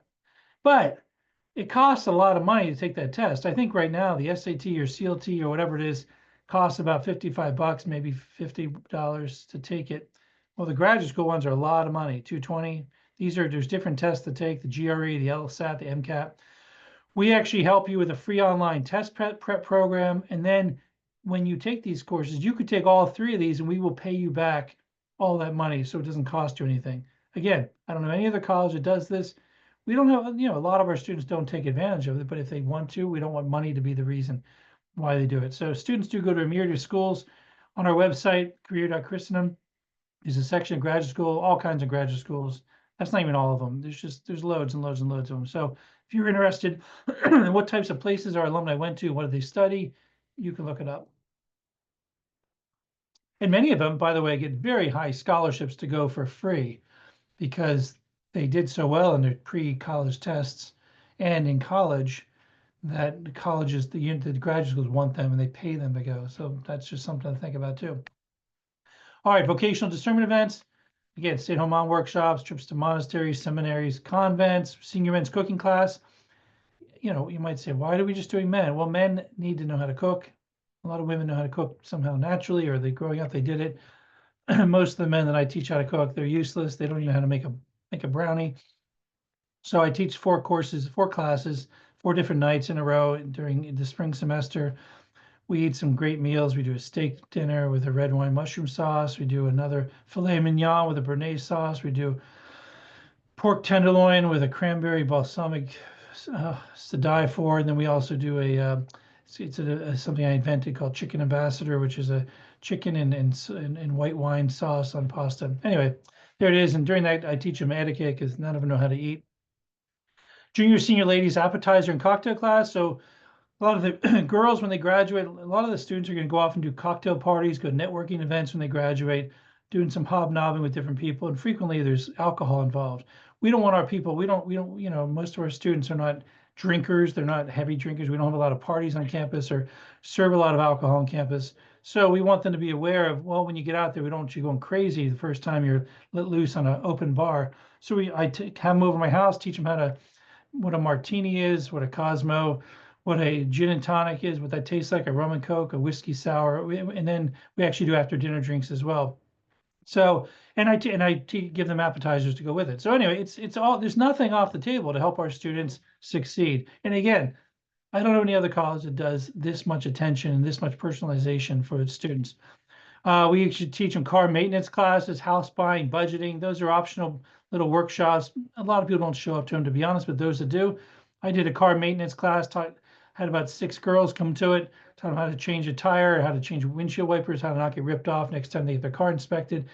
But it costs a lot of money to take that test. I think right now the SAT or CLT or whatever it is costs about $55, maybe $50 to take it. Well, the graduate school ones are a lot of money, $220. There's different tests to take, the GRE, the LSAT, the MCAT. We actually help you with a free online test prep program. And then when you take these courses, you could take all 3 of these and we will pay you back all that money so it doesn't cost you anything. Again, I don't know any other college that does this. We don't have, a lot of our students don't take advantage of it, but if they want to, we don't want money to be the reason why they do it. So students do go to a myriad of schools. On our website, career.christendom, there's a section of graduate school, all kinds of graduate schools. That's not even all of them. There's loads and loads and loads of them. So if you're interested in what types of places our alumni went to, what did they study, you can look it up. And many of them, by the way, get very high scholarships to go for free because they did so well in their pre-college tests and in college that the colleges, the graduate schools want them and they pay them to go. So that's just something to think about too. All right, vocational discernment events. Again, stay-at-home mom workshops, trips to monasteries, seminaries, convents, senior men's cooking class. You might say, why are we just doing men? Well, men need to know how to cook. A lot of women know how to cook somehow naturally, or growing up, they did it. Most of the men that I teach how to cook, they're useless. They don't even know how to make a brownie. So I teach 4 classes, 4 different nights in a row during the spring semester. We eat some great meals. We do a steak dinner with a red wine mushroom sauce. We do another filet mignon with a béarnaise sauce. We do pork tenderloin with a cranberry balsamic to die for. And then we also do something I invented called Chicken Ambassador, which is a chicken and white wine sauce on pasta. Anyway, there it is. And during that, I teach them etiquette because none of them know how to eat. Junior, senior ladies appetizer and cocktail class. So a lot of the girls, when they graduate, a lot of the students are going to go off and do cocktail parties, go to networking events when they graduate, doing some hobnobbing with different people. And frequently there's alcohol involved. We don't want our people, we don't, most of our students are not drinkers. They're not heavy drinkers. We don't have a lot of parties on campus or serve a lot of alcohol on campus. So we want them to be aware of, well, when you get out there, we don't want you going crazy the first time you're let loose on an open bar. So I have them over my house, teach them what a martini is, what a Cosmo, what a gin and tonic is, what that tastes like, a rum and coke, a whiskey sour, and then we actually do after dinner drinks as well. So, and I give them appetizers to go with it. So anyway, it's all, there's nothing off the table to help our students succeed. And again, I don't know any other college that does this much attention and this much personalization for its students. We should teach them car maintenance classes, house buying, budgeting. Those are optional little workshops. A lot of people don't show up to them, to be honest, but those that do. I did a car maintenance class, had about 6 girls come to it, taught them how to change a tire, how to change windshield wipers, how to not get ripped off next time they get their car inspected,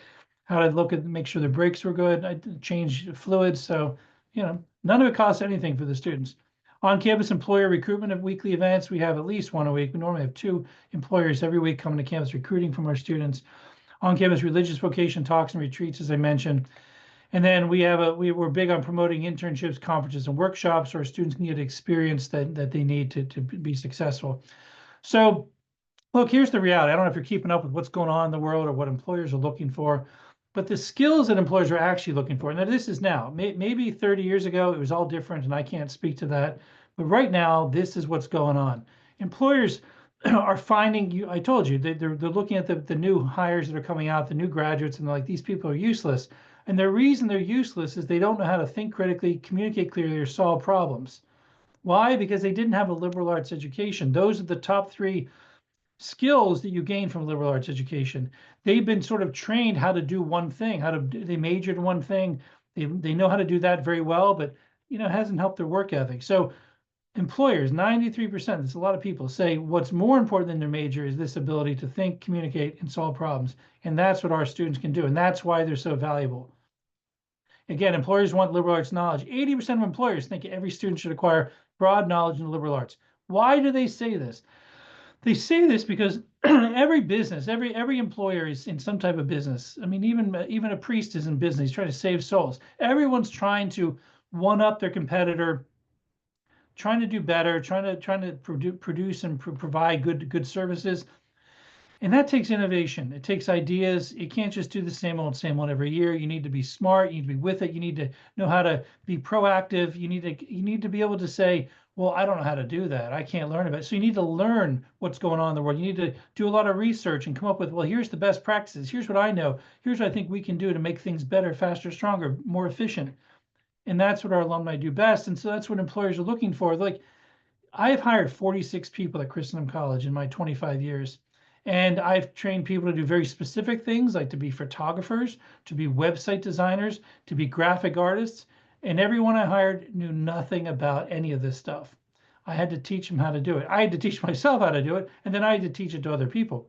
how to make sure the brakes were good. I changed fluids. So, none of it costs anything for the students. On-campus employer recruitment of weekly events. We have at least one a week. We normally have 2 employers every week coming to campus recruiting from our students. On-campus religious vocation talks and retreats, as I mentioned. And then we're big on promoting internships, conferences, and workshops so our students can get experience that they need to be successful. So look, here's the reality. I don't know if you're keeping up with what's going on in the world or what employers are looking for, but the skills that employers are actually looking for. Now, this is now. Maybe 30 years ago, it was all different, and I can't speak to that. But right now, this is what's going on. Employers are finding you. I told you, they're looking at the new hires that are coming out, the new graduates, and they're like, these people are useless. And the reason they're useless is they don't know how to think critically, communicate clearly, or solve problems. Why? Because they didn't have a liberal arts education. Those are the top 3 skills that you gain from liberal arts education. They've been sort of trained how to do one thing, they majored in one thing. They know how to do that very well, but it hasn't helped their work ethic. So employers, 93%, that's a lot of people, say what's more important than their major is this ability to think, communicate, and solve problems. And that's what our students can do. And that's why they're so valuable. Again, employers want liberal arts knowledge. 80% of employers think every student should acquire broad knowledge in the liberal arts. Why do they say this? They say this because every business, every employer is in some type of business. I mean, even a priest is in business. He's trying to save souls. Everyone's trying to one up their competitor, trying to do better, trying to produce and provide good services. And that takes innovation. It takes ideas. You can't just do the same old every year. You need to be smart. You need to be with it. You need to know how to be proactive. You need to be able to say, well, I don't know how to do that. I can't learn about it. So you need to learn what's going on in the world. You need to do a lot of research and come up with, well, here's the best practices. Here's what I know. Here's what I think we can do to make things better, faster, stronger, more efficient. And that's what our alumni do best. And so that's what employers are looking for. Like, I have hired 46 people at Christendom College in my 25 years. And I've trained people to do very specific things, like to be photographers, to be website designers, to be graphic artists. And everyone I hired knew nothing about any of this stuff. I had to teach them how to do it. I had to teach myself how to do it, and then I had to teach it to other people.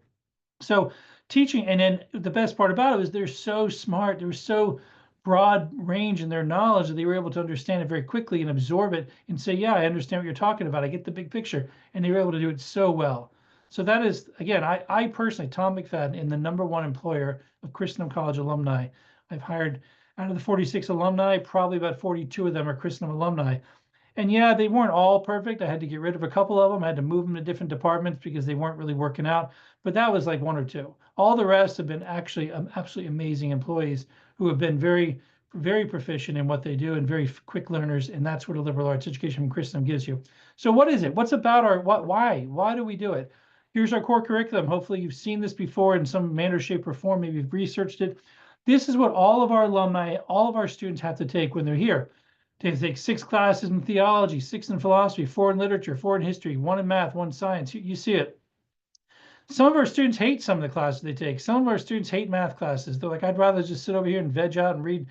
So teaching, and then the best part about it was they're so smart. They're so broad range in their knowledge that they were able to understand it very quickly and absorb it and say, yeah, I understand what you're talking about. I get the big picture. And they were able to do it so well. So that is, again, I personally, Tom McFadden, am the #1 employer of Christendom College alumni. I've hired, out of the 46 alumni, probably about 42 of them are Christendom alumni. And yeah, they weren't all perfect. I had to get rid of a couple of them. I had to move them to different departments because they weren't really working out. But that was like 1 or 2. All the rest have been actually absolutely amazing employees who have been very, very proficient in what they do and very quick learners. And that's what a liberal arts education from Christendom gives you. So what is it? What's about our, why do we do it? Here's our core curriculum. Hopefully you've seen this before in some manner, shape, or form. Maybe you've researched it. This is what all of our alumni, all of our students have to take when they're here. They take 6 classes in theology, 6 in philosophy, 4 in literature, 4 in history, 1 in math, 1 in science. You see it. Some of our students hate some of the classes they take. Some of our students hate math classes. They're like, I'd rather just sit over here and veg out and read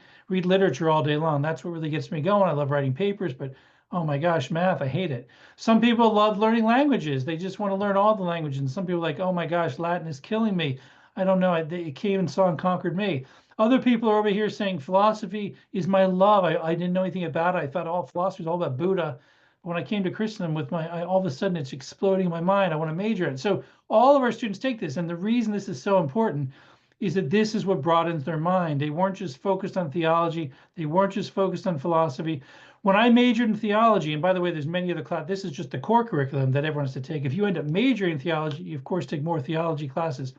literature all day long. That's what really gets me going. I love writing papers, but Oh my gosh, math, I hate it. Some people love learning languages. They just want to learn all the languages. And some people are like, oh my gosh, Latin is killing me. I don't know. It came and saw and conquered me. Other people are over here saying philosophy is my love. I didn't know anything about it. I thought all philosophy is all about Buddha. When I came to Christendom with all of a sudden it's exploding in my mind. I want to major in it. So all of our students take this. And the reason this is so important is that this is what broadens their mind. They weren't just focused on theology. They weren't just focused on philosophy. When I majored in theology, and by the way, there's many other classes, this is just the core curriculum that everyone has to take. If you end up majoring in theology, you of course take more theology classes.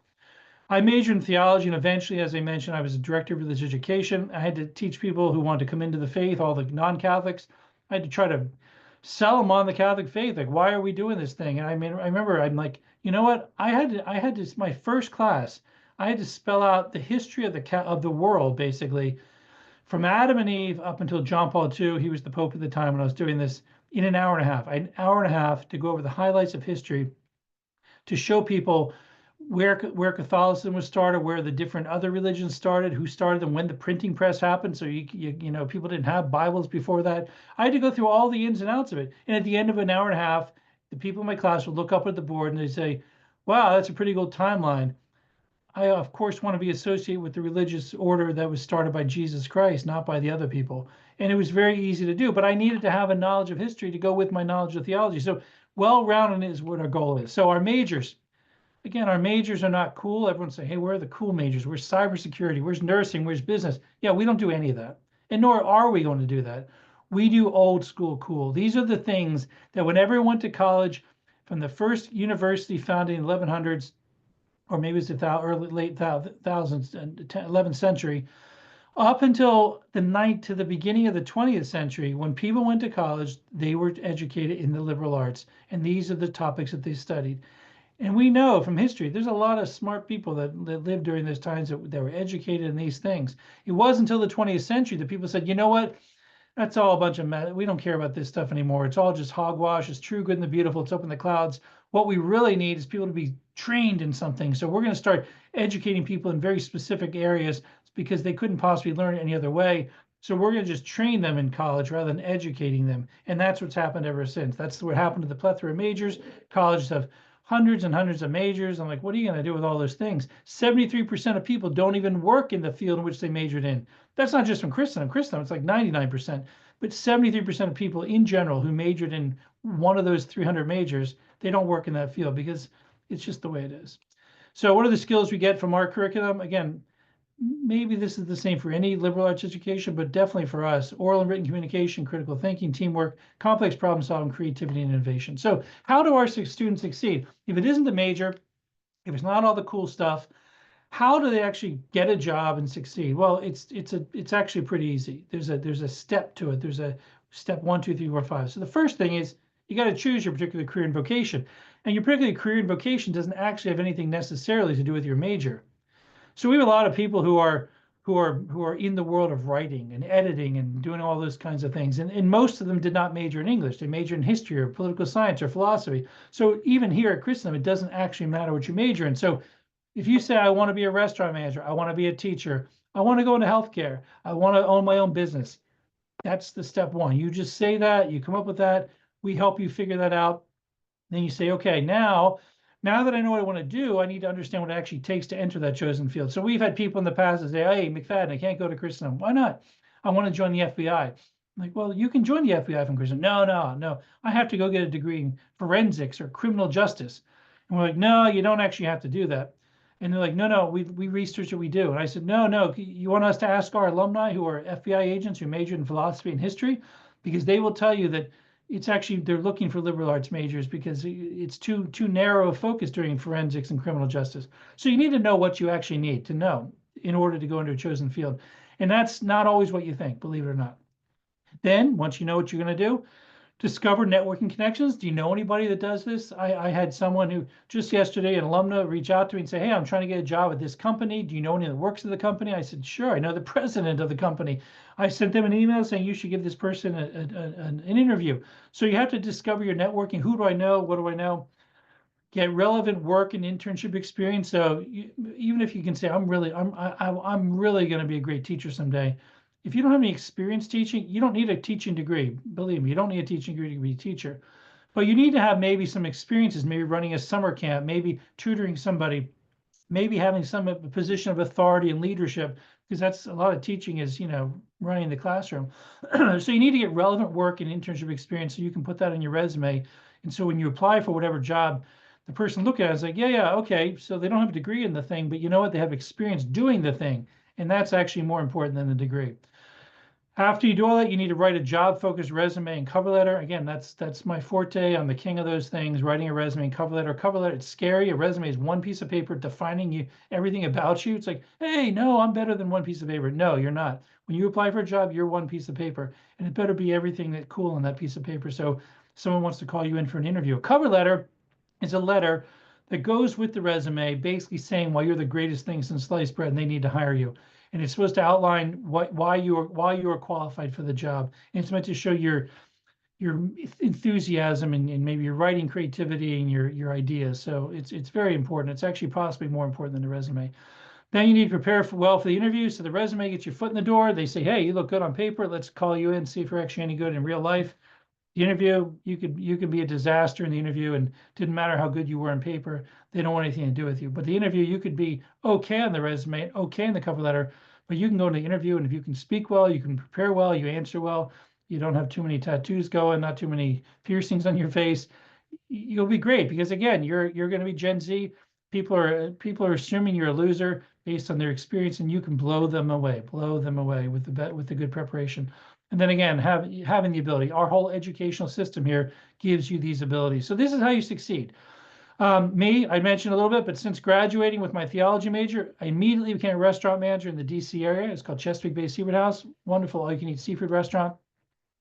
I majored in theology, and eventually, as I mentioned, I was a director of religious education. I had to teach people who wanted to come into the faith, all the non-Catholics. I had to try to sell them on the Catholic faith. Like, why are we doing this thing? And I mean, I remember I'm like, you know what? I had to, my first class, I had to spell out the history of the world, basically, from Adam and Eve up until John Paul II. He was the Pope at the time when I was doing this in an hour and a half. I had an hour and a half to go over the highlights of history to show people where Catholicism was started, where the different other religions started, who started them, when the printing press happened. So you know, people didn't have Bibles before that. I had to go through all the ins and outs of it. And at the end of an hour and a half, the people in my class would look up at the board and they say, "Wow, that's a pretty good timeline." I, of course, want to be associated with the religious order that was started by Jesus Christ, not by the other people. And it was very easy to do, but I needed to have a knowledge of history to go with my knowledge of theology. So well-rounded is what our goal is. So our majors, again, our majors are not cool. Everyone say, hey, where are the cool majors? Where's cybersecurity? Where's nursing? Where's business? Yeah, we don't do any of that. And nor are we going to do that. We do old school cool. These are the things that when everyone went to college, from the first university founded in the 1100s, or maybe it's the early late thousands, 11th century, up until the beginning of the 20th century, when people went to college, they were educated in the liberal arts, and these are the topics that they studied. And we know from history, there's a lot of smart people that lived during those times that were educated in these things. It wasn't until the 20th century that people said, you know what? That's all a bunch of mess. We don't care about this stuff anymore. It's all just hogwash. It's true, good, and the beautiful. It's up in the clouds. What we really need is people to be trained in something. So we're going to start educating people in very specific areas because they couldn't possibly learn it any other way. So we're going to just train them in college rather than educating them. And that's what's happened ever since. That's what happened to the plethora of majors. Colleges have hundreds and hundreds of majors. I'm like, what are you going to do with all those things? 73% of people don't even work in the field in which they majored in. That's not just from Christendom. Christendom, it's like 99%. But 73% of people in general who majored in one of those 300 majors, they don't work in that field because it's just the way it is. So what are the skills we get from our curriculum? Again, maybe this is the same for any liberal arts education, but definitely for us: oral and written communication, critical thinking, teamwork, complex problem solving, creativity, and innovation. So how do our students succeed? If it isn't the major, if it's not all the cool stuff, how do they actually get a job and succeed? Well, it's actually pretty easy. There's a step to it. There's a step 1, 2, 3, 4, 5. So the first thing is you got to choose your particular career and vocation. And your particular career and vocation doesn't actually have anything necessarily to do with your major. So we have a lot of people who are in the world of writing and editing and doing all those kinds of things. And most of them did not major in English. They majored in history or political science or philosophy. So even here at Christendom, it doesn't actually matter what you major in. So if you say, I want to be a restaurant manager, I want to be a teacher, I want to go into healthcare, I want to own my own business, that's the step 1. You just say that, you come up with that, we help you figure that out. Then you say, okay, now that I know what I want to do, I need to understand what it actually takes to enter that chosen field. So we've had people in the past that say, hey, McFadden, I can't go to Christendom. Why not? I want to join the FBI. I'm like, well, you can join the FBI from Christendom. No. I have to go get a degree in forensics or criminal justice. And we're like, no, you don't actually have to do that. And they're like, no, we research what we do. And I said, no, you want us to ask our alumni who are FBI agents who majored in philosophy and history? Because they will tell you that it's actually, they're looking for liberal arts majors because it's too narrow a focus during forensics and criminal justice. So you need to know what you actually need to know in order to go into a chosen field. And that's not always what you think, believe it or not. Then once you know what you're going to do, discover networking connections. Do you know anybody that does this? I had someone who just yesterday, an alumna, reach out to me and say, hey, I'm trying to get a job at this company. Do you know anyone that works at the company? I said, sure, I know the president of the company. I sent them an email saying you should give this person an interview. So you have to discover your networking. Who do I know? What do I know? Get relevant work and internship experience. So even if you can say, I'm really going to be a great teacher someday, if you don't have any experience teaching, you don't need a teaching degree. Believe me, you don't need a teaching degree to be a teacher. But you need to have maybe some experiences, maybe running a summer camp, maybe tutoring somebody, maybe having some position of authority and leadership, because that's a lot of teaching is, running the classroom. So you need to get relevant work and internship experience so you can put that in your resume. And so when you apply for whatever job, the person look at it is like, yeah, okay. So they don't have a degree in the thing, but you know what? They have experience doing the thing. And that's actually more important than the degree. After you do all that, you need to write a job-focused resume and cover letter. Again, that's my forte. I'm the king of those things, writing a resume and cover letter. Cover letter, it's scary. A resume is one piece of paper defining you, everything about you. It's like, hey, no, I'm better than one piece of paper. No, you're not. When you apply for a job, you're one piece of paper, and it better be everything that's cool on that piece of paper. So someone wants to call you in for an interview. A cover letter is a letter that goes with the resume, basically saying why you're the greatest thing since sliced bread and they need to hire you. And it's supposed to outline why you are qualified for the job. And it's meant to show your enthusiasm and maybe your writing creativity and your ideas. So it's very important. It's actually possibly more important than the resume. Then you need to prepare well for the interview. So the resume gets your foot in the door. They say, hey, you look good on paper. Let's call you in, see if you're actually any good in real life. The interview, you could be a disaster in the interview, and didn't matter how good you were on paper. They don't want anything to do with you. But the interview, you could be okay on the resume, okay in the cover letter, but you can go to the interview, and if you can speak well, you can prepare well, you answer well, you don't have too many tattoos going, not too many piercings on your face, you'll be great. Because again, you're going to be Gen Z. People are assuming you're a loser based on their experience, and you can blow them away with the good preparation. And then again, having the ability. Our whole educational system here gives you these abilities. So this is how you succeed. I mentioned a little bit, but since graduating with my theology major, I immediately became a restaurant manager in the DC area. It's called Chesapeake Bay Seafood House. Wonderful all-you-can-eat seafood restaurant.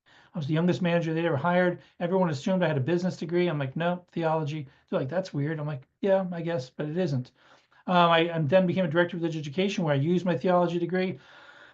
I was the youngest manager they ever hired. Everyone assumed I had a business degree. I'm like, no, theology. They're like, that's weird. I'm like, yeah, I guess, but it isn't. I then became a director of religious education where I used my theology degree.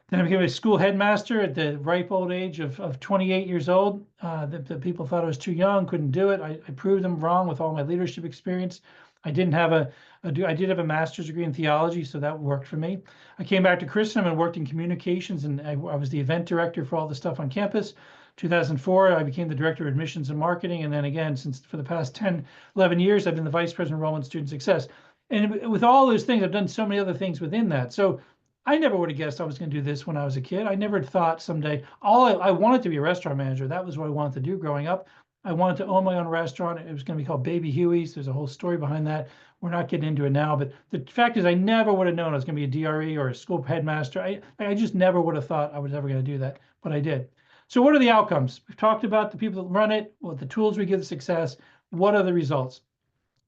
Then I became a school headmaster at the ripe old age of 28 years old. The people thought I was too young, couldn't do it. I proved them wrong with all my leadership experience. I did have a master's degree in theology, so that worked for me. I came back to Christendom and worked in communications, and I was the event director for all the stuff on campus. 2004, I became the director of admissions and marketing. And then again, since for the past 10, 11 years, I've been the vice president of enrollment student success. And with all those things, I've done so many other things within that. So I never would have guessed I was going to do this when I was a kid. I never thought someday, I wanted to be a restaurant manager. That was what I wanted to do growing up. I wanted to own my own restaurant. It was going to be called Baby Huey's. There's a whole story behind that. We're not getting into it now, but the fact is I never would have known I was going to be a DRE or a school headmaster. I just never would have thought I was ever going to do that, but I did. So what are the outcomes? We've talked about the people that run it, what the tools we give success. What are the results?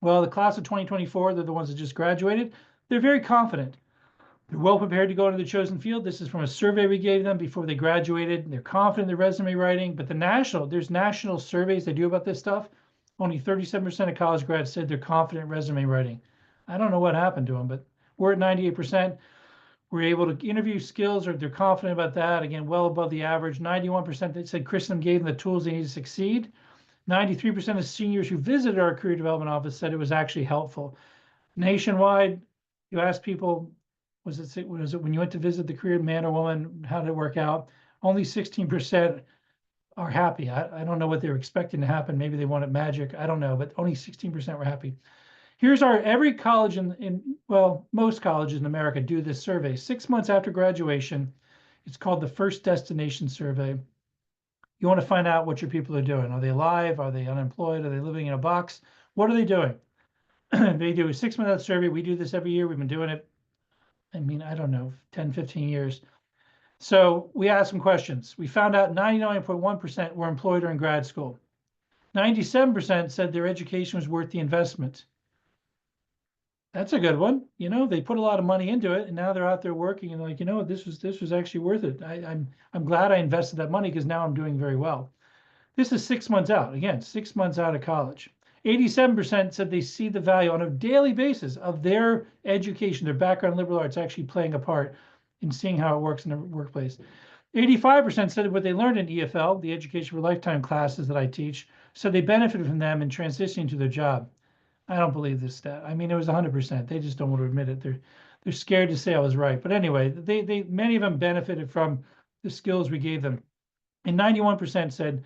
Well, the class of 2024, they're the ones that just graduated. They're very confident. They're well prepared to go into the chosen field. This is from a survey we gave them before they graduated. They're confident in their resume writing, but there's national surveys they do about this stuff. Only 37% of college grads said they're confident in resume writing. I don't know what happened to them, but we're at 98%. We're able to interview skills, or they're confident about that. Again, well above the average. 91% that said Christendom gave them the tools they need to succeed. 93% of seniors who visited our career development office said it was actually helpful. Nationwide, you ask people, was it when you went to visit the career man or woman, how did it work out? Only 16% are happy. I don't know what they were expecting to happen. Maybe they wanted magic. I don't know, but only 16% were happy. Here's every college most colleges in America do this survey 6 months after graduation. It's called the First Destination Survey. You want to find out what your people are doing. Are they alive? Are they unemployed? Are they living in a box? What are they doing? They do a 6-month survey. We do this every year. We've been doing it, I don't know, 10, 15 years. So we asked some questions. We found out 99.1% were employed or in grad school. 97% said their education was worth the investment. That's a good one. They put a lot of money into it, and now they're out there working, and like, this was actually worth it. I'm glad I invested that money because now I'm doing very well. This is 6 months out. Again, 6 months out of college. 87% said they see the value on a daily basis of their education, their background in liberal arts actually playing a part in seeing how it works in the workplace. 85% said what they learned in EFL, the Education for Lifetime classes that I teach, said they benefited from them in transitioning to their job. I don't believe this stat. It was 100%. They just don't want to admit it. They're scared to say I was right. But anyway, many of them benefited from the skills we gave them. And 91% said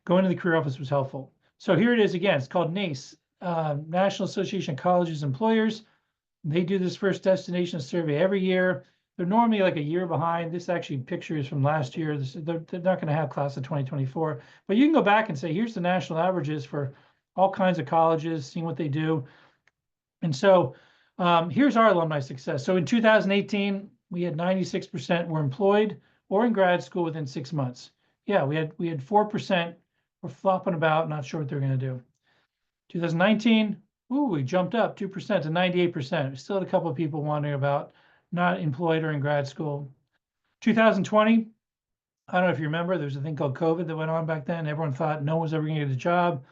going to the career office was helpful. So here it is again. It's called NACE, National Association of Colleges Employers. They do this first destination survey every year. They're normally like a year behind. This actually pictures from last year. They're not going to have class of 2024, but you can go back and say, here's the national averages for all kinds of colleges, seeing what they do. And so here's our alumni success. So in 2018, we had 96% were employed or in grad school within 6 months. Yeah, we had 4% were flopping about, not sure what they're going to do. 2019, ooh, we jumped up 2% to 98%. We still had a couple of people wondering about not employed or in grad school. 2020, I don't know if you remember, there was a thing called COVID that went on back then. Everyone thought no one was ever going to get a job.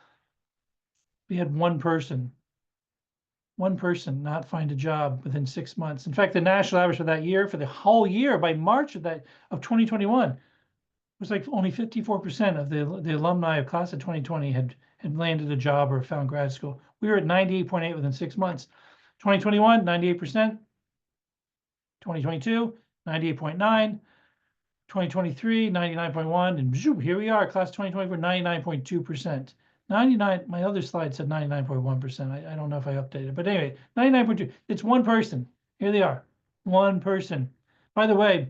We had one person not find a job within 6 months. In fact, the national average for that year, for the whole year, by March of 2021, was like only 54% of the alumni of class of 2020 had landed a job or found grad school. We were at 98.8 within 6 months. 2021, 98%. 2022, 98.9. 2023, 99.1. And zoom, here we are, class 2024, 99.2%. 99, my other slide said 99.1%. I don't know if I updated, but anyway, 99.2. It's one person. Here they are, one person. By the way,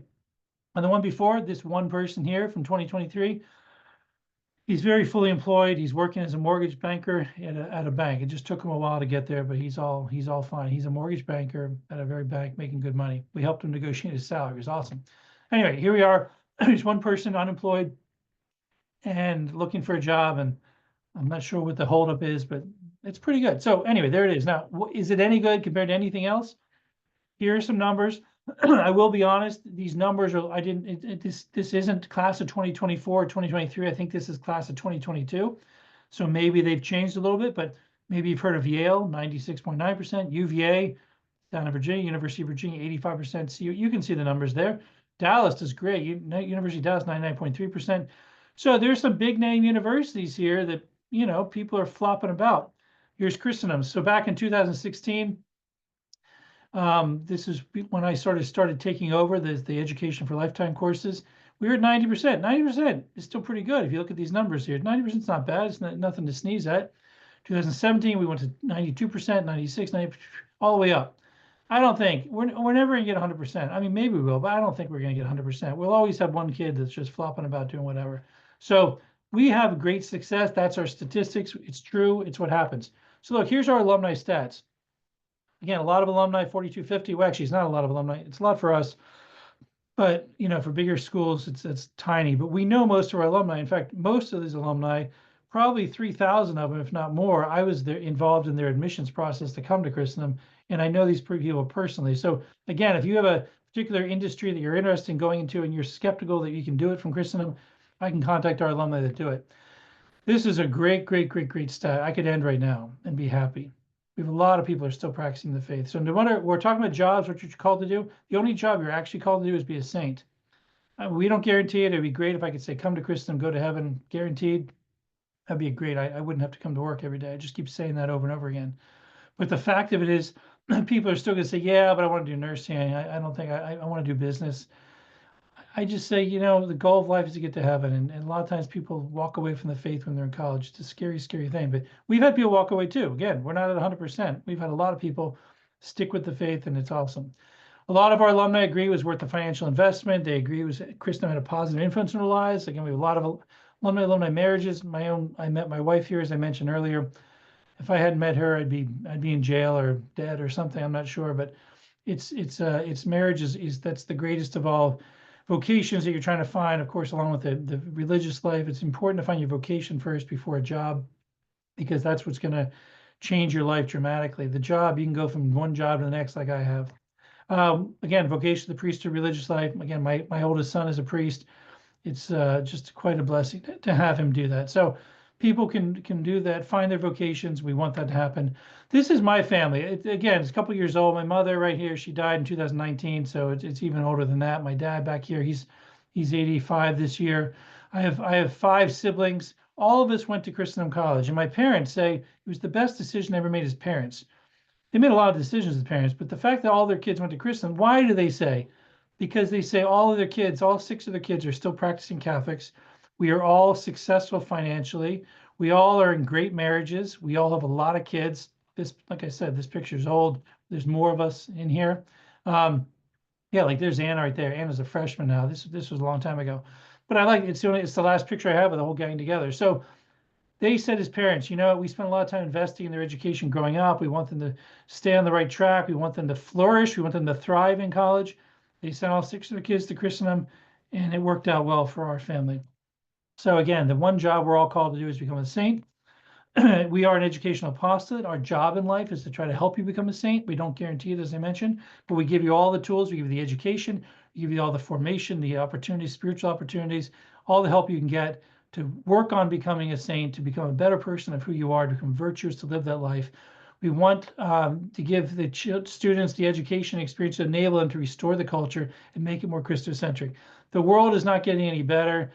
on the one before, this one person here from 2023, he's very fully employed. He's working as a mortgage banker at a bank. It just took him a while to get there, but he's all fine. He's a mortgage banker at a very bank making good money. We helped him negotiate his salary. It was awesome. Anyway, here we are. There's one person unemployed and looking for a job, and I'm not sure what the holdup is, but it's pretty good. So anyway, there it is. Now, is it any good compared to anything else? Here are some numbers. I will be honest, these numbers are, this isn't class of 2024, 2023. I think this is class of 2022. So maybe they've changed a little bit, but maybe you've heard of Yale, 96.9%, UVA, down in Virginia, University of Virginia, 85%. So you can see the numbers there. Dallas does great. University of Dallas, 99.3%. So there's some big name universities here that, people are flopping about. Here's Christendom. So back in 2016, this is when I started taking over the Education for Lifetime courses. We were at 90%. 90% is still pretty good. If you look at these numbers here, 90% is not bad. It's nothing to sneeze at. 2017, we went to 92%, 96, 90, all the way up. I don't think we're never going to get 100%. I mean, maybe we will, but I don't think we're going to get 100%. We'll always have one kid that's just flopping about doing whatever. So we have great success. That's our statistics. It's true. It's what happens. So look, here's our alumni stats. Again, a lot of alumni, 4,250. Well, actually, it's not a lot of alumni. It's a lot for us. But, for bigger schools, it's tiny. But we know most of our alumni. In fact, most of these alumni, probably 3,000 of them, if not more, I was involved in their admissions process to come to Christendom. And I know these people personally. So again, if you have a particular industry that you're interested in going into and you're skeptical that you can do it from Christendom, I can contact our alumni that do it. This is a great, great, great, great stat. I could end right now and be happy. We have a lot of people who are still practicing the faith. So no matter, we're talking about jobs, what you're called to do. The only job you're actually called to do is be a saint. We don't guarantee it. It'd be great if I could say, come to Christendom, go to heaven, guaranteed. That'd be great. I wouldn't have to come to work every day. I just keep saying that over and over again. But the fact of it is, people are still going to say, yeah, but I want to do nursing. I don't think I want to do business. I just say, the goal of life is to get to heaven. And a lot of times people walk away from the faith when they're in college. It's a scary, scary thing. But we've had people walk away too. Again, we're not at 100%. We've had a lot of people stick with the faith, and it's awesome. A lot of our alumni agree it was worth the financial investment. They agree Christendom had a positive influence in their lives. Again, we have a lot of alumni marriages. I met my wife here, as I mentioned earlier. If I hadn't met her, I'd be in jail or dead or something. I'm not sure, but it's marriage is that's the greatest of all vocations that you're trying to find. Of course, along with the religious life, it's important to find your vocation first before a job, because that's what's going to change your life dramatically. The job, you can go from one job to the next, like I have. Again, vocation to the priesthood, religious life. Again, my oldest son is a priest. It's just quite a blessing to have him do that. So people can do that, find their vocations. We want that to happen. This is my family. Again, it's a couple years old. My mother right here, she died in 2019, so it's even older than that. My dad back here, he's 85 this year. I have 5 siblings. All of us went to Christendom College, and my parents say it was the best decision ever made as parents. They made a lot of decisions as parents, but the fact that all their kids went to Christendom, why do they say because they say all of their kids, all 6 of their kids are still practicing Catholics. We are all successful financially. We all are in great marriages. We all have a lot of kids. This, like I said, this picture's old. There's more of us in here. Yeah, like there's Anna right there. Anna's a freshman now. This was a long time ago, but I like it's the last picture I have of the whole gang together. So they said as parents, we spend a lot of time investing in their education growing up. We want them to stay on the right track. We want them to flourish. We want them to thrive in college. They sent all 6 of their kids to Christendom, and it worked out well for our family. So again, the one job we're all called to do is become a saint. We are an educational apostolate. Our job in life is to try to help you become a saint. We don't guarantee it, as I mentioned, but we give you all the tools. We give you the education, we give you all the formation, the opportunities, spiritual opportunities, all the help you can get to work on becoming a saint, to become a better person of who you are, to become virtuous, to live that life. We want to give the students the education experience to enable them to restore the culture and make it more Christocentric. The world is not getting any better.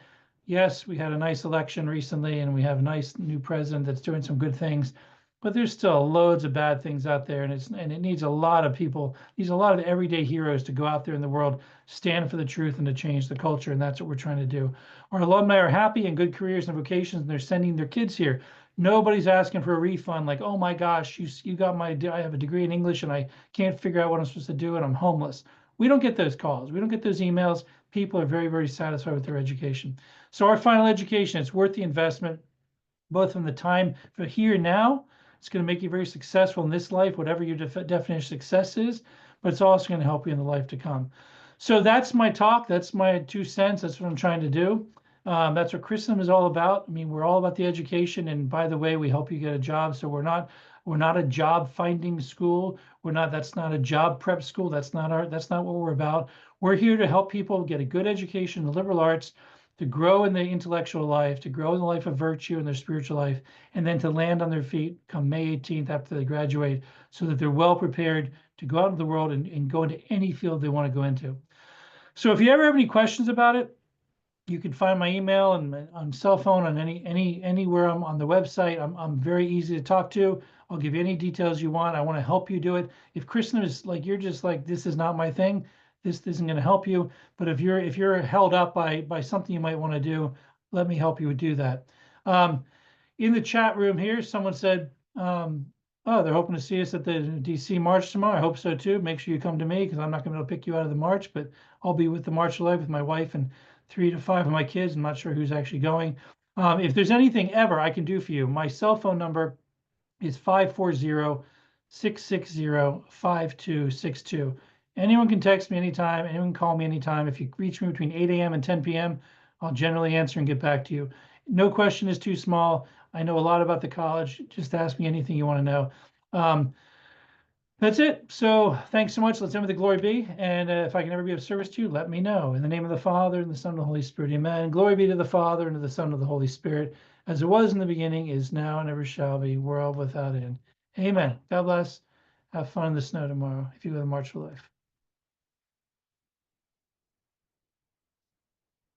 Yes, we had a nice election recently, and we have a nice new president that's doing some good things, but there's still loads of bad things out there, and it needs a lot of people, needs a lot of everyday heroes to go out there in the world, stand for the truth, and to change the culture, and that's what we're trying to do. Our alumni are happy in good careers and vocations, and they're sending their kids here. Nobody's asking for a refund like, oh my gosh, you got I have a degree in English and I can't figure out what I'm supposed to do and I'm homeless. We don't get those calls. We don't get those emails. People are very, very satisfied with their education. So our final education, it's worth the investment, both from the time for here and now. It's going to make you very successful in this life, whatever your definition of success is, but it's also going to help you in the life to come. So that's my talk. That's my 2 cents. That's what I'm trying to do. That's what Christendom is all about. I mean, we're all about the education. And by the way, we help you get a job. So we're not a job finding school. That's not a job prep school. That's not what we're about. We're here to help people get a good education in the liberal arts, to grow in the intellectual life, to grow in the life of virtue in their spiritual life, and then to land on their feet come May 18th after they graduate, so that they're well prepared to go out into the world and go into any field they want to go into. So if you ever have any questions about it, you can find my email and on cell phone, on anywhere I'm on the website. I'm very easy to talk to. I'll give you any details you want. I want to help you do it. If Christendom is like, you're just like, this is not my thing, this isn't going to help you. But if you're held up by something you might want to do, let me help you do that. In the chat room here, someone said, oh, they're hoping to see us at the DC March tomorrow. I hope so too. Make sure you come to me, because I'm not going to be able to pick you out of the march, but I'll be with the March Alive with my wife and 3 to 5 of my kids. I'm not sure who's actually going. If there's anything ever I can do for you, my cell phone number is 540-660-5262. Anyone can text me anytime. Anyone can call me anytime. If you reach me between 8 a.m. and 10 p.m., I'll generally answer and get back to you. No question is too small. I know a lot about the college. Just ask me anything you want to know. That's it. So thanks so much. Let's end with the glory be. And if I can ever be of service to you, let me know. In the name of the Father, and the Son, and the Holy Spirit, amen. Glory be to the Father, and to the Son, and to the Holy Spirit, as it was in the beginning, is now, and ever shall be, world without end. Amen. God bless. Have fun in the snow tomorrow if you go to the March for Life.